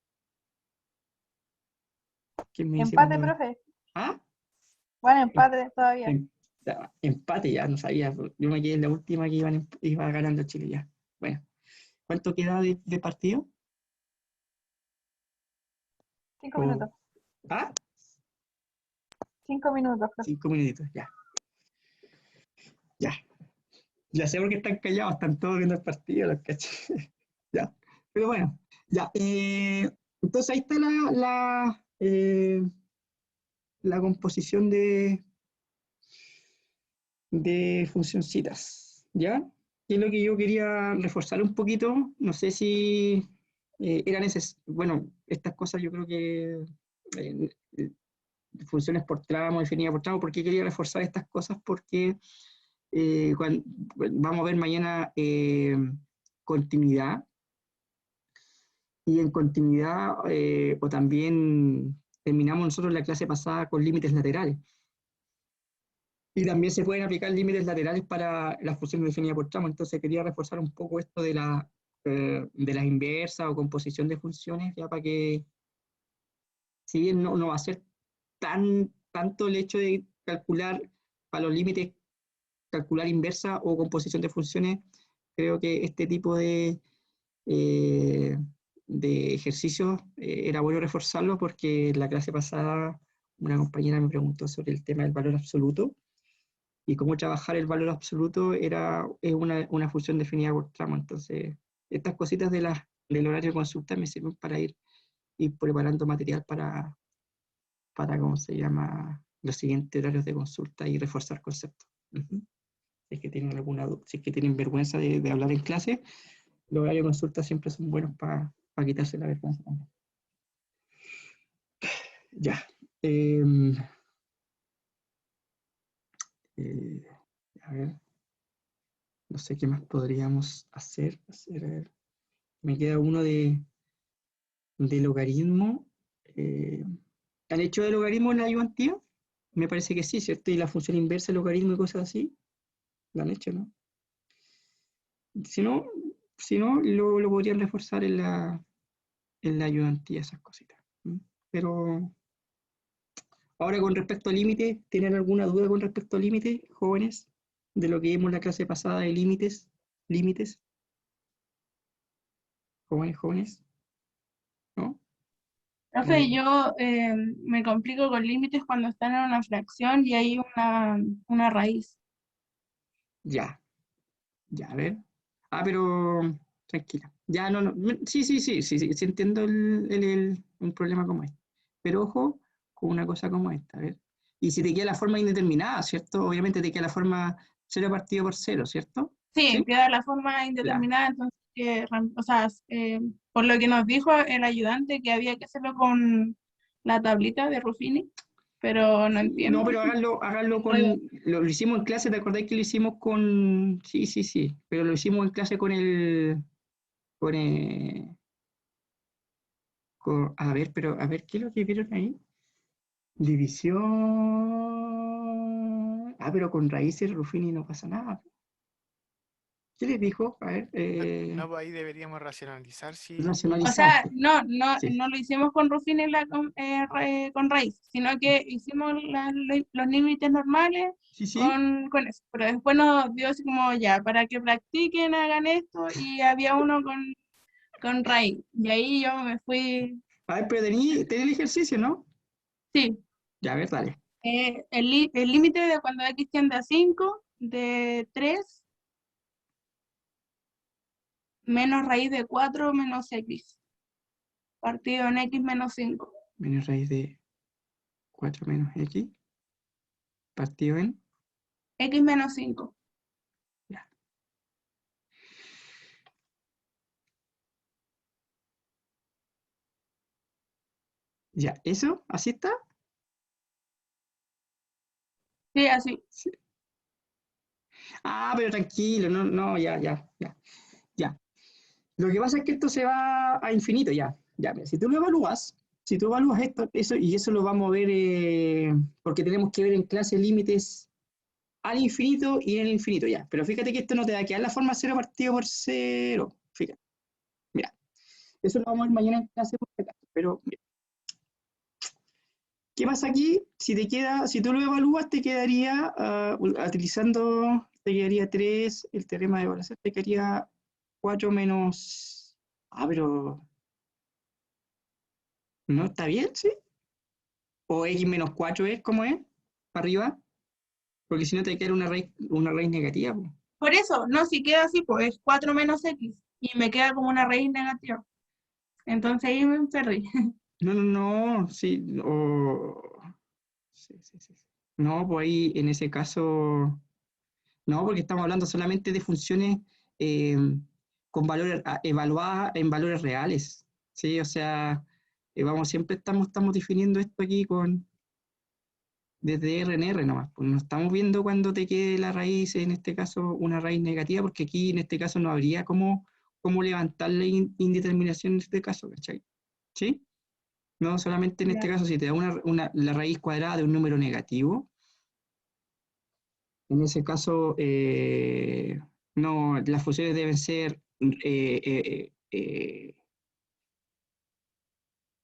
¿Quién me dice Empate, cuando... profe. ¿Ah? Bueno, empate todavía. Empate ya, no sabía. Yo me quedé en la última que iba ganando Chile ya. Bueno, ¿cuánto queda de partido? 5 minutos. ¿Ah? 5 minutos, profe. 5 minutitos, ya. Ya. Ya sé por qué están callados, están todos viendo el partido, los caché. Ya. Pero bueno, ya. Entonces ahí está la composición de funcioncitas, ¿ya? Y es lo que yo quería reforzar un poquito. No sé si era necesario. Bueno, estas cosas yo creo que funciones por tramo, definida por tramo. ¿Por qué quería reforzar estas cosas? Porque vamos a ver mañana continuidad, y en continuidad o también terminamos nosotros la clase pasada con límites laterales, y también se pueden aplicar límites laterales para las funciones definidas por tramo. Entonces quería reforzar un poco esto de las inversas o composición de funciones, ya para que, si bien no va a ser tanto el hecho de calcular para los límites, calcular inversa o composición de funciones, creo que este tipo de ejercicios era bueno reforzarlo, porque en la clase pasada una compañera me preguntó sobre el tema del valor absoluto, y cómo trabajar el valor absoluto es una función definida por tramo. Entonces, estas cositas del horario de consulta me sirven para ir preparando material para ¿cómo se llama?, los siguientes horarios de consulta, y reforzar conceptos. Si es que tienen si es que tienen vergüenza de hablar en clase, los horarios de consulta siempre son buenos para quitarse la vergüenza. Ya. A ver. No sé qué más podríamos hacer. A ver. Me queda uno de logaritmo. ¿Han hecho de logaritmo en la ayudantía? Me parece que sí, ¿cierto? Y la función inversa, el logaritmo y cosas así. ¿Lo han hecho, no? Si no, lo podrían reforzar en la ayudantía, esas cositas. Pero ahora, con respecto a límites, ¿tienen alguna duda con respecto a límites, jóvenes? De lo que vimos en la clase pasada de límites. Jóvenes, ¿no? Profe, yo me complico con límites cuando están en una fracción y hay una raíz. Ya, a ver. Pero tranquila. Ya, no. Sí, entiendo un problema como este. Pero ojo con una cosa como esta, a ver. Y si te queda la forma indeterminada, ¿cierto? Obviamente te queda la forma 0 partido por 0, ¿cierto? Sí, ¿Sí? queda la forma indeterminada, entonces, o sea, por lo que nos dijo el ayudante que había que hacerlo con la tablita de Ruffini, pero no entiendo. No, pero háganlo con... Lo hicimos en clase, ¿te acordás que lo hicimos con... Sí, pero lo hicimos en clase con el... A ver, ¿qué es lo que vieron ahí? División... Ah, pero con raíces Ruffini no pasa nada. ¿Qué les dijo? A ver, No, pues ahí deberíamos racionalizar si... O racionalizar. sea, no Sí. lo hicimos con Ruffini con raíz, sino que hicimos los límites normales Sí. con eso. Pero después nos dio así como ya, para que practiquen, hagan esto, y había uno con raíz. Y ahí yo me fui, A ver, pero tenía el ejercicio, ¿no? sí, Ya, a ver, dale. el límite de cuando x tiende a 5, de 3, menos raíz de 4 menos x, partido en x menos 5. Menos raíz de 4 menos x, partido en... X menos 5. Ya. Ya, ¿eso? ¿Así está? Sí, así. Sí. Ah, pero tranquilo, no, ya. Lo que pasa es que esto se va a infinito, ya. Mira, si tú evalúas esto, eso lo vamos a ver, porque tenemos que ver en clase límites al infinito y en el infinito, ya. Pero fíjate que esto no te va a quedar la forma 0 partido por 0. Fíjate. Mira, eso lo vamos a ver mañana en clase por acá. Pero, mira. ¿Qué pasa aquí? Si tú lo evalúas, te quedaría, te quedaría 3, el teorema de evaluación, te quedaría 4 menos... Ah, pero... ¿No está bien, sí? ¿O x menos 4 es como es? ¿Para arriba? Porque si no te queda una raíz negativa, po. Por eso, no, si queda así, pues es 4 menos x, y me queda como una raíz negativa. Entonces ahí me perdí. No, sí, sí. No, pues ahí en ese caso, no, porque estamos hablando solamente de funciones eh, con valores evaluadas en valores reales, ¿sí? O sea, siempre estamos definiendo esto aquí desde R en R nomás, pues no estamos viendo cuando te quede la raíz, en este caso una raíz negativa, porque aquí en este caso no habría cómo levantar la indeterminación en este caso, ¿cachai? ¿Sí? No solamente en este Ya. caso, si te da la raíz cuadrada de un número negativo, en ese caso, no, las funciones deben ser,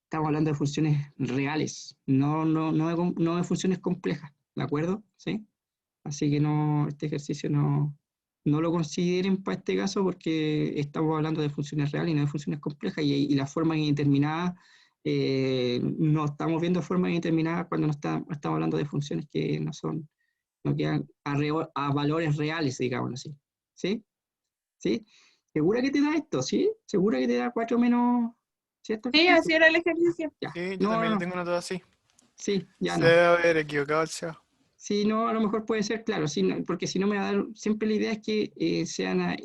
estamos hablando de funciones reales, no de funciones complejas, ¿de acuerdo? ¿Sí? Así que no, este ejercicio no lo consideren para este caso porque estamos hablando de funciones reales y no de funciones complejas y las formas indeterminadas, no estamos viendo formas indeterminadas cuando no estamos hablando de funciones que no quedan a valores reales, digamos así. ¿Sí? ¿Sí? ¿Segura que te da esto? ¿Sí? ¿Segura que te da 4 menos, ¿cierto? Sí, así era el ejercicio. Ya. Sí, yo también lo tengo anotado así. Sí, ya Se no. debe haber equivocado el Seba. Sí, no, a lo mejor puede ser, claro, sí, porque si no me va a dar, siempre la idea es que sean a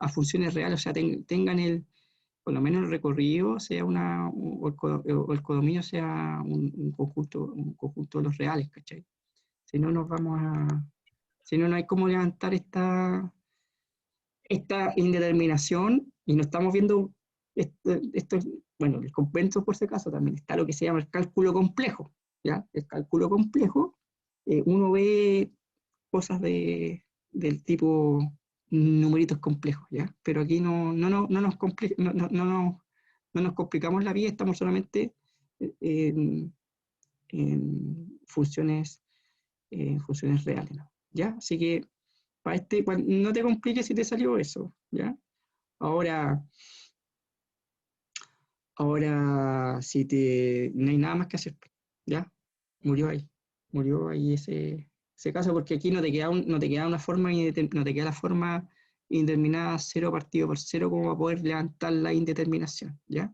funciones reales, o sea, tengan por lo menos el recorrido sea o el codominio sea un conjunto de los reales, ¿cachai? Si no si no hay cómo levantar esta indeterminación y no estamos viendo esto, bueno, el compenso por ese caso también está lo que se llama el cálculo complejo, ¿ya? El cálculo complejo, uno ve cosas del tipo numeritos complejos, ¿ya? Pero aquí no nos complicamos la vida, estamos solamente en funciones reales, ¿no? ¿Ya? Así que no te compliques si te salió eso, ¿ya? Ahora, no hay nada más que hacer, ¿ya? Murió ahí ese caso, porque aquí no te queda una forma, no te queda la forma indeterminada 0 partido por 0 como para poder levantar la indeterminación, ¿ya?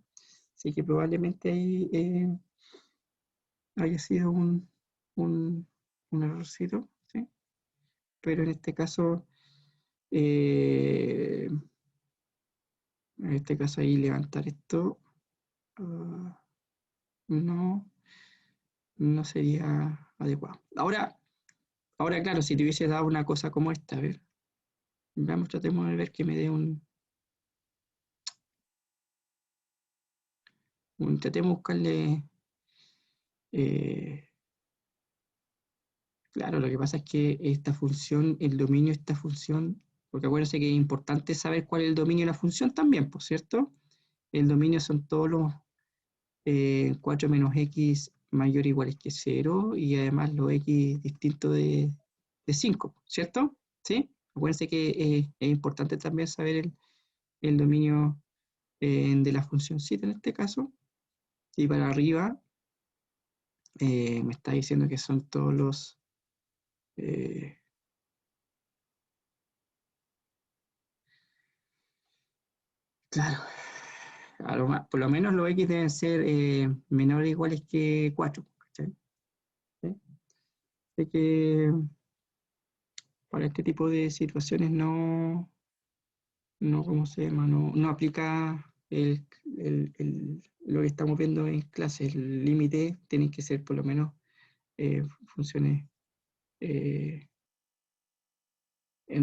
Así que probablemente ahí haya sido un errorcito, ¿sí? Pero en este caso, ahí levantar esto, no sería adecuado. Ahora, claro, si te hubiese dado una cosa como esta, a ver, veamos, tratemos de ver que me dé tratemos de buscarle, claro, lo que pasa es que esta función, el dominio de esta función, porque acuérdense que es importante saber cuál es el dominio de la función también, ¿por cierto? El dominio son todos los 4 menos x mayor o iguales que 0 y además los x distintos de 5, ¿cierto? ¿Sí? Acuérdense que es importante también saber el dominio de la funcióncita en este caso. Y para arriba me está diciendo que son todos los claro, por lo menos los x deben ser menores o iguales que 4. ¿Cachai? ¿Sí? Así que para este tipo de situaciones no ¿cómo se llama? No aplica lo que estamos viendo en clase. El límite tiene que ser por lo menos funciones en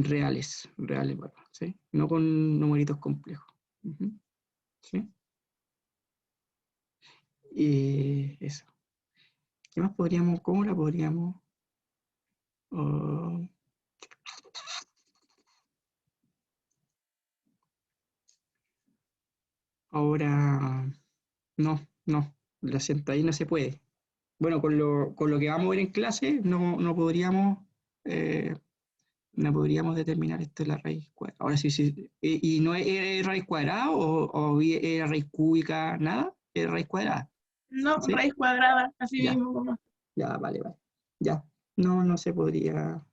reales, bueno, ¿sí? No con numeritos complejos. ¿Sí? Y eso. ¿Qué más podríamos? ¿Cómo la podríamos? Ahora, no, lo siento, ahí no se puede. Bueno, con lo que vamos a ver en clase, no podríamos determinar esto de la raíz cuadrada. Ahora sí. ¿Y no es raíz cuadrada o es raíz cúbica? Nada, es raíz cuadrada. No, ¿Sí? raíz cuadrada, así Ya. mismo como. Ya, vale. Ya. No se podría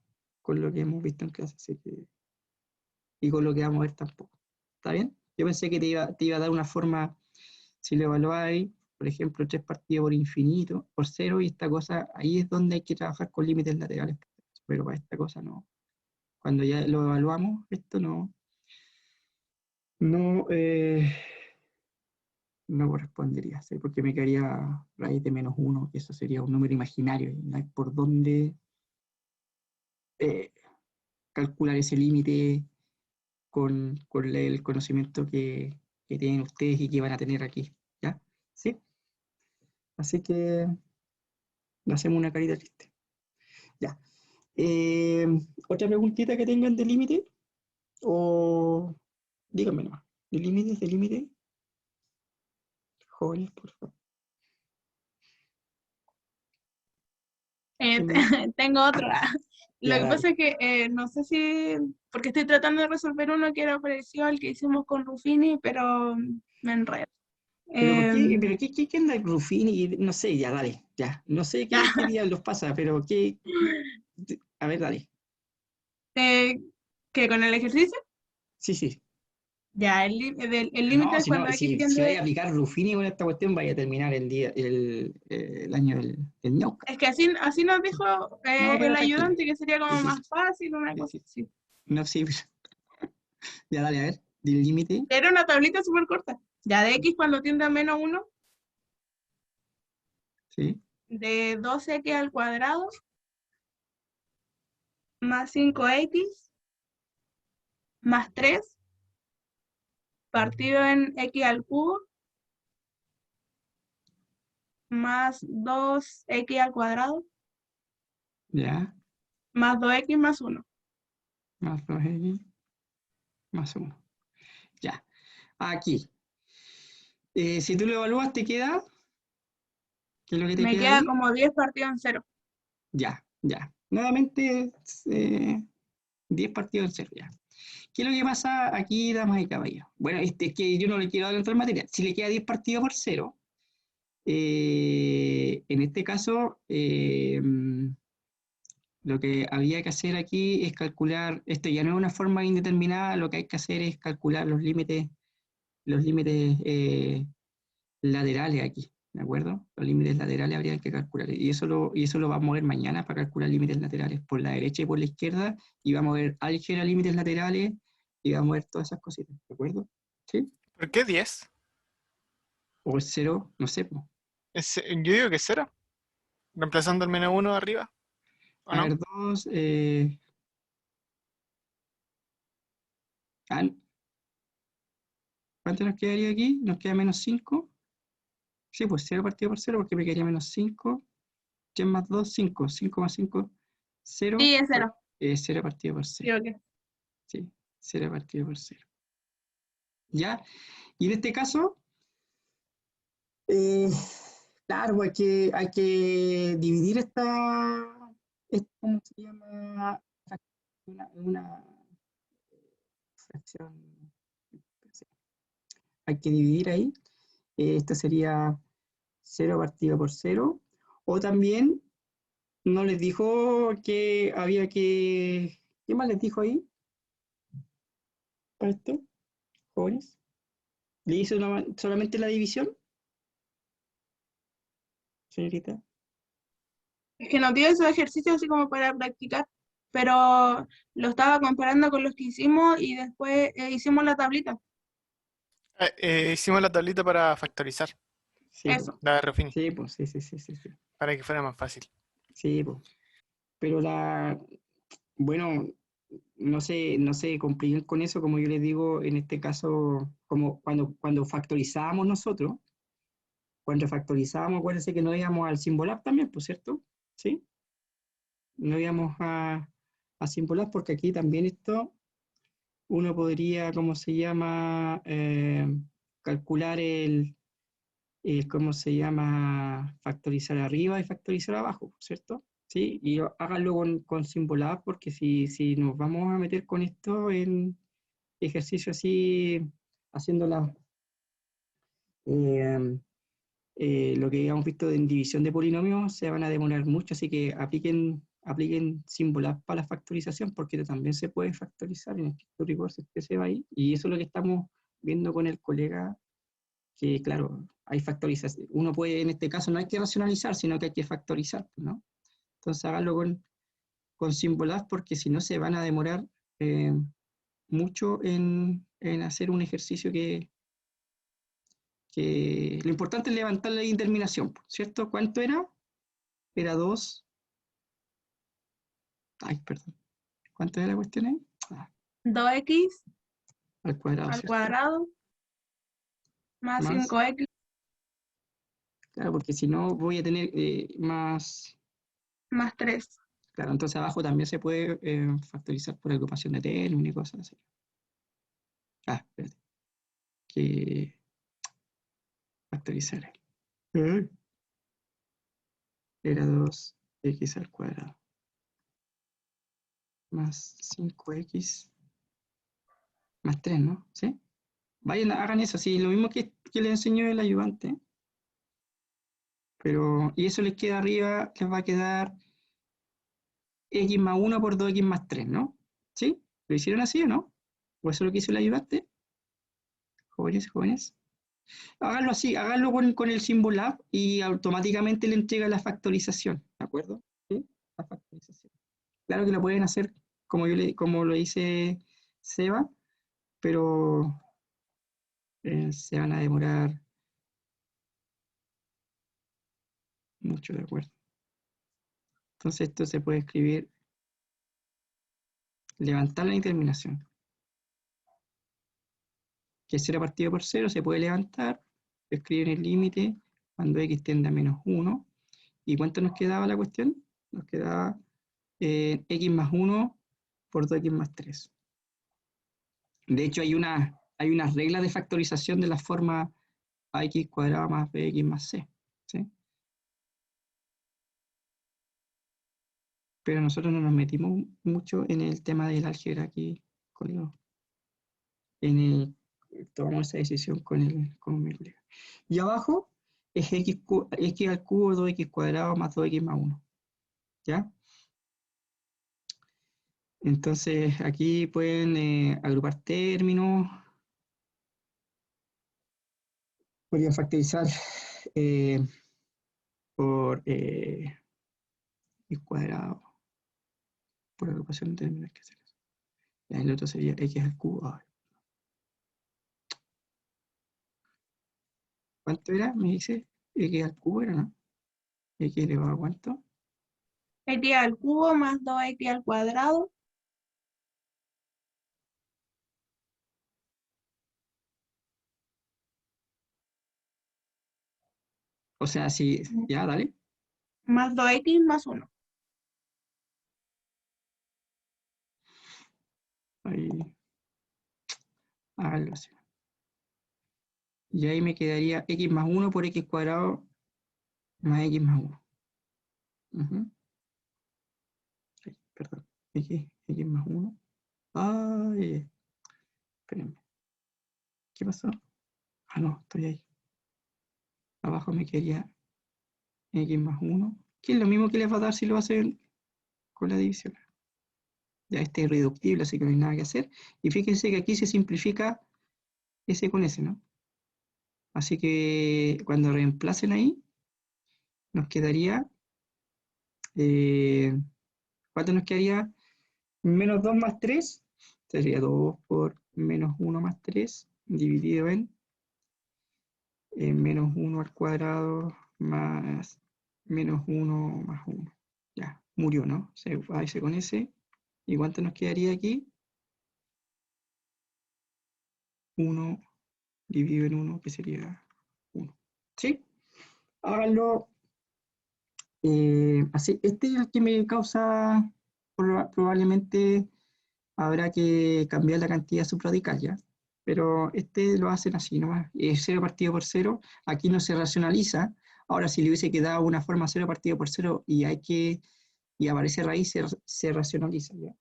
con lo que hemos visto en clase, así que. Y con lo que vamos a ver tampoco. ¿Está bien? Yo pensé que te iba a dar una forma, si lo evaluáis, por ejemplo, 3 partido por infinito, por 0, y esta cosa, ahí es donde hay que trabajar con límites laterales. Pero para esta cosa no. Cuando ya lo evaluamos, esto no correspondería, ¿sí? Porque me quedaría raíz de -1, que eso sería un número imaginario, y no hay por dónde calcular ese límite con el conocimiento que tienen ustedes y que van a tener aquí, ¿ya? ¿Sí? Así que le hacemos una carita triste. Ya. ¿Otra preguntita que tengan de límite? O díganme nomás. ¿De límite? Jóvenes, por favor. Tengo otra. Lo Ya, que dale. pasa es que no sé si, porque estoy tratando de resolver uno que era parecido al que hicimos con Ruffini, pero me enredo. ¿Pero por qué? ¿Pero qué anda Ruffini? No sé, ya, dale, ya. No sé qué diablos pasa, pero qué. A ver, dale. ¿Que con el ejercicio? Sí. Ya, el límite No, es cuando X si tiende. vaya a aplicar Ruffini con esta cuestión, vaya a terminar el año del ñauca. Es que así nos dijo No, pero el tranquilo. ayudante, que sería como Sí. más fácil, una Sí. cosa así. No, sí. Ya, dale, a ver. Del límite. Era una tablita súper corta. Ya de X cuando tiende a -1, Sí. de 2x al cuadrado más 5x más 3 partido en x al cubo más 2x al cuadrado Ya. más 2x más 1. Más 2x más 1. Ya. Aquí. Si tú lo evalúas, te queda. ¿Qué es lo que te Me queda queda ahí? como 10 partido en 0. Ya. Nuevamente, 10 partidos en 0, ya. ¿Qué es lo que pasa aquí, damas y caballeros? Bueno, es que yo no le quiero adelantar materia. Si le queda 10 partidos por 0, en este caso, lo que había que hacer aquí es calcular, esto ya no es una forma indeterminada, lo que hay que hacer es calcular los límites laterales aquí, ¿de acuerdo? Los límites laterales habría que calcular. Y eso lo vamos a ver mañana para calcular límites laterales por la derecha y por la izquierda. Y vamos a ver álgebra, límites laterales, y vamos a ver todas esas cositas, ¿de acuerdo? ¿Sí? ¿Por qué 10? O 0, no sé. Po. Yo digo que 0. Reemplazando el menos 1 arriba. ¿O A no? ver, 2. ¿Cuánto nos quedaría aquí? Nos queda menos 5. Sí, pues 0 partido por 0, porque me quedaría menos 5. 10 más 2, 5. 5 más 5, 0. Sí, es 0. 0 partido por 0. Creo que. Sí, 0 partido por 0. ¿Ya? Y en este caso, claro, hay que dividir ¿cómo se llama? Una fracción. Hay que dividir ahí. Esto sería 0 partido por 0. O también no les dijo que había que... ¿Qué más les dijo ahí? ¿Para esto? Jóvenes. ¿Le hizo solamente la división? Señorita. Es que nos dio esos ejercicios así como para practicar, pero lo estaba comparando con los que hicimos y después hicimos la tablita. Hicimos la tablita para factorizar. Sí, Eso. La de Ruffini. sí, pues, sí. Para que fuera más fácil. Sí, pues. Pero bueno, no se compliquen con eso, como yo les digo, en este caso, como cuando factorizábamos nosotros, acuérdense que no íbamos al Symbolab también, pues, ¿cierto? ¿Sí? No íbamos a Symbolab porque aquí también uno podría, ¿cómo se llama? Calcular ¿cómo se llama? Factorizar arriba y factorizar abajo, ¿cierto? Sí, y háganlo con Symbolab porque si nos vamos a meter con esto en ejercicio así, haciendo lo que habíamos visto en división de polinomios, se van a demorar mucho, así que apliquen Symbolab para la factorización, porque también se puede factorizar en estricto rigor si usted se va ahí, y eso es lo que estamos viendo con el colega, que claro, hay factorización. Uno puede, en este caso, no hay que racionalizar, sino que hay que factorizar, ¿no? Entonces háganlo con Symbolab, porque si no se van a demorar mucho en hacer un ejercicio que lo importante es levantar la indeterminación, ¿cierto? ¿Cuánto era? Era 2. Ay, perdón. ¿Cuánto era la cuestión ahí? 2x Al cuadrado, al ¿cierto? cuadrado más 5x Claro, porque si no voy a tener más... más 3. Claro, entonces abajo también se puede factorizar por agrupación de términos y cosas así. Espérate. Que factorizar. Era 2x al cuadrado. Más 5x más 3, ¿no? ¿Sí? Vayan, hagan eso, sí, lo mismo que le enseñó el ayudante. Y eso les queda arriba, les va a quedar x más 1 por 2x más 3, ¿no? ¿Sí? ¿Lo hicieron así o no? ¿O eso es lo que hizo el ayudante? Jóvenes. Háganlo así, háganlo con el Symbolab y automáticamente le entrega la factorización, ¿de acuerdo? ¿Sí? La factorización. Claro que lo pueden hacer como lo dice Seba, pero se van a demorar mucho, ¿de acuerdo? Entonces esto se puede escribir, levantar la indeterminación. Que 0 partido por 0 se puede levantar, escribir el límite cuando x tiende a menos 1. ¿Y cuánto nos quedaba la cuestión? Nos quedaba x más 1 por 2x más 3. De hecho, hay unas reglas de factorización de la forma ax cuadrado más bx más c. ¿Sí? Pero nosotros no nos metimos mucho en el tema del álgebra aquí, conmigo. Tomamos esa decisión con mi colega. Y abajo es x al cubo 2x cuadrado más 2x más 1. ¿Ya? Entonces aquí pueden agrupar términos. Podrían factorizar por x cuadrado por agrupación de términos que hacer eso. Y el otro sería x al cubo. Ay. ¿Cuánto era? Me dice x al cubo, ¿era, no? X elevado a ¿cuánto? X al cubo más 2x al cuadrado. O sea, si, ya, dale. Más 2x más 1. Ahí. Háganlo así. Y ahí me quedaría x más 1 por x cuadrado más x más 1. Ay, perdón. X más 1. Ay, espérenme. ¿Qué pasó? Ah, no, estoy ahí. Abajo me quedaría x más 1, que es lo mismo que les va a dar si lo hacen con la división. Ya este es irreductible, así que no hay nada que hacer. Y fíjense que aquí se simplifica S con S, ¿no? Así que cuando reemplacen ahí, nos quedaría, ¿cuánto nos quedaría? Menos 2 más 3, sería 2 por menos 1 más 3, dividido en menos 1 al cuadrado más menos 1 más 1. Ya, murió, ¿no? Se va ese con ese. ¿Y cuánto nos quedaría aquí? 1 dividido en 1, que sería 1. ¿Sí? Háganlo así. Este es el que me causa, probablemente habrá que cambiar la cantidad subradical, ¿ya? Pero este lo hacen así nomás, 0 partido por 0, aquí no se racionaliza. Ahora, si le hubiese quedado una forma 0 partido por 0 y aparece raíz, se racionaliza, ¿ya?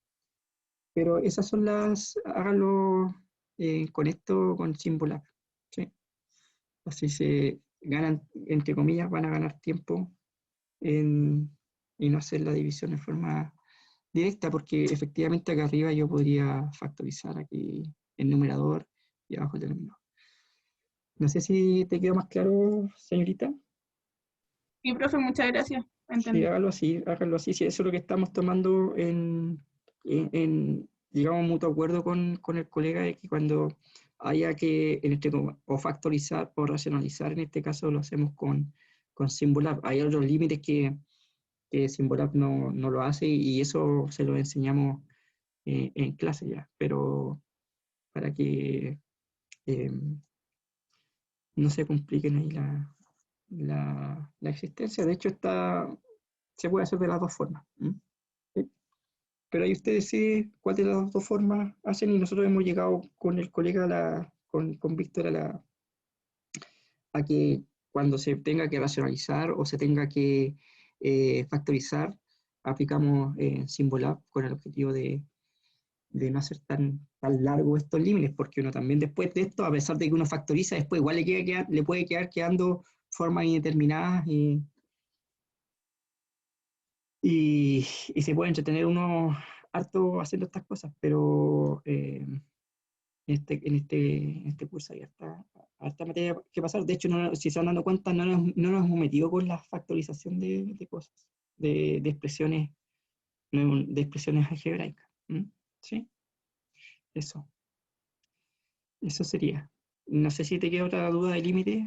Pero esas son háganlo con esto, con Symbolab, ¿sí? Así se ganan, entre comillas, van a ganar tiempo y no hacer la división de forma directa, porque efectivamente acá arriba yo podría factorizar aquí el numerador y abajo el denominador. No sé si te quedó más claro, señorita. Y profe, muchas gracias. Entendí. Sí, hágalo así. Si eso es lo que estamos tomando digamos, mutuo acuerdo con el colega, de que cuando haya que, o factorizar o racionalizar, en este caso lo hacemos con Symbolab. Hay otros límites que Symbolab no lo hace, y eso se lo enseñamos en clase ya, pero para que no se compliquen ahí la existencia. De hecho, se puede hacer de las dos formas. ¿Sí? Pero ahí usted decide cuál de las dos formas hacen, y nosotros hemos llegado con el colega, con Víctor, a que cuando se tenga que racionalizar o se tenga que factorizar, aplicamos Symbolab con el objetivo de no hacer tan largo estos límites, porque uno también después de esto, a pesar de que uno factoriza, después igual le puede quedar quedando formas indeterminadas y se puede entretener uno harto haciendo estas cosas, pero en este curso hay harta materia que pasar. De hecho, si se van dando cuenta, no nos hemos metido con la factorización de cosas, de expresiones algebraicas. ¿Sí? Eso sería. No sé si te queda otra duda de límite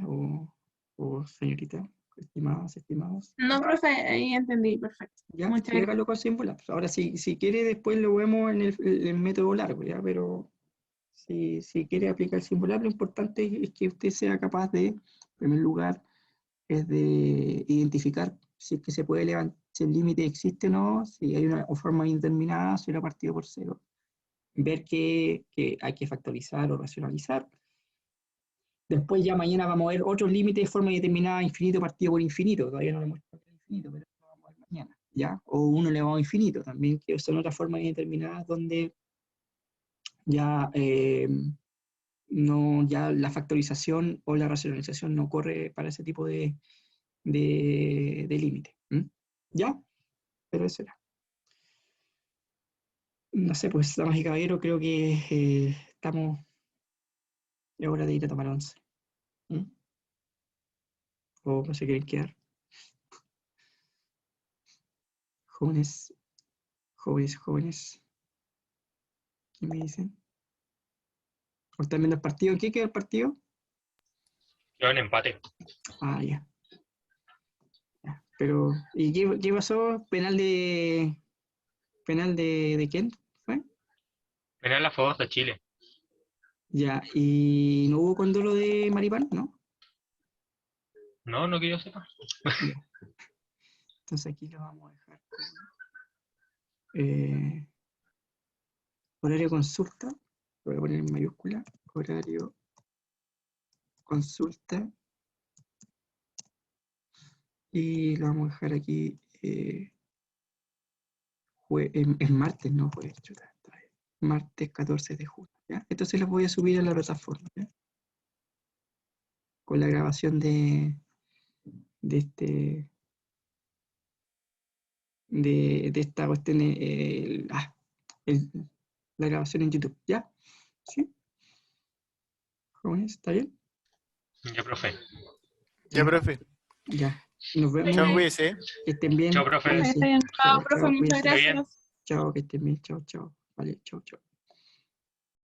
o señorita, estimados. No, profe, ahí entendí, perfecto. Ya, Muchas gracias. hágalo con Symbolab. Ahora, si quiere, después lo vemos en el método largo, ¿ya? Pero si quiere aplicar Symbolab, lo importante es que usted sea capaz de, en primer lugar, es de identificar si es que se puede levantar, si el límite existe o no, si hay una forma indeterminada, si era partido por cero. Ver que hay que factorizar o racionalizar. Después ya mañana vamos a ver otros límites de forma indeterminada, infinito partido por infinito. Todavía no lo hemos visto infinito, pero lo vamos a ver mañana, ¿ya? O 1 elevado a infinito también, que son otras formas indeterminadas donde ya, ya la factorización o la racionalización no corre para ese tipo de límite. ¿Ya? Pero eso era. No sé, pues, damas y caballeros, creo que estamos... Es hora de ir a tomar once. ¿O no se quieren quedar? Jóvenes. ¿Qué me dicen? ¿O están viendo el partido? ¿Qué queda el partido? Quedó en empate. Ah, ya. Pero, ¿y qué pasó? ¿Penal de quién fue? Penal a favor de Chile. Ya, ¿y no hubo condoro de Maripán? ¿No? No que yo sepa. Ya. Entonces aquí lo vamos a dejar con horario consulta. Lo voy a poner en mayúscula. Horario consulta. Y lo vamos a dejar aquí. Es martes, no jueves, chuta. Martes 14 de junio. ¿Ya? Entonces los voy a subir a la plataforma. ¿Ya? Con la grabación de esta cuestión, la grabación en YouTube. ¿Ya? ¿Sí? ¿Jóvenes? ¿Está bien? Ya, profe. Ya, profe. Ya. Nos vemos. Chao, cuídese. Que estén bien. Chao, profe. Cuídense. Chao, profe, muchas cuídense. Esté bien. gracias. Chao, que estén bien. Chao. Vale, chao.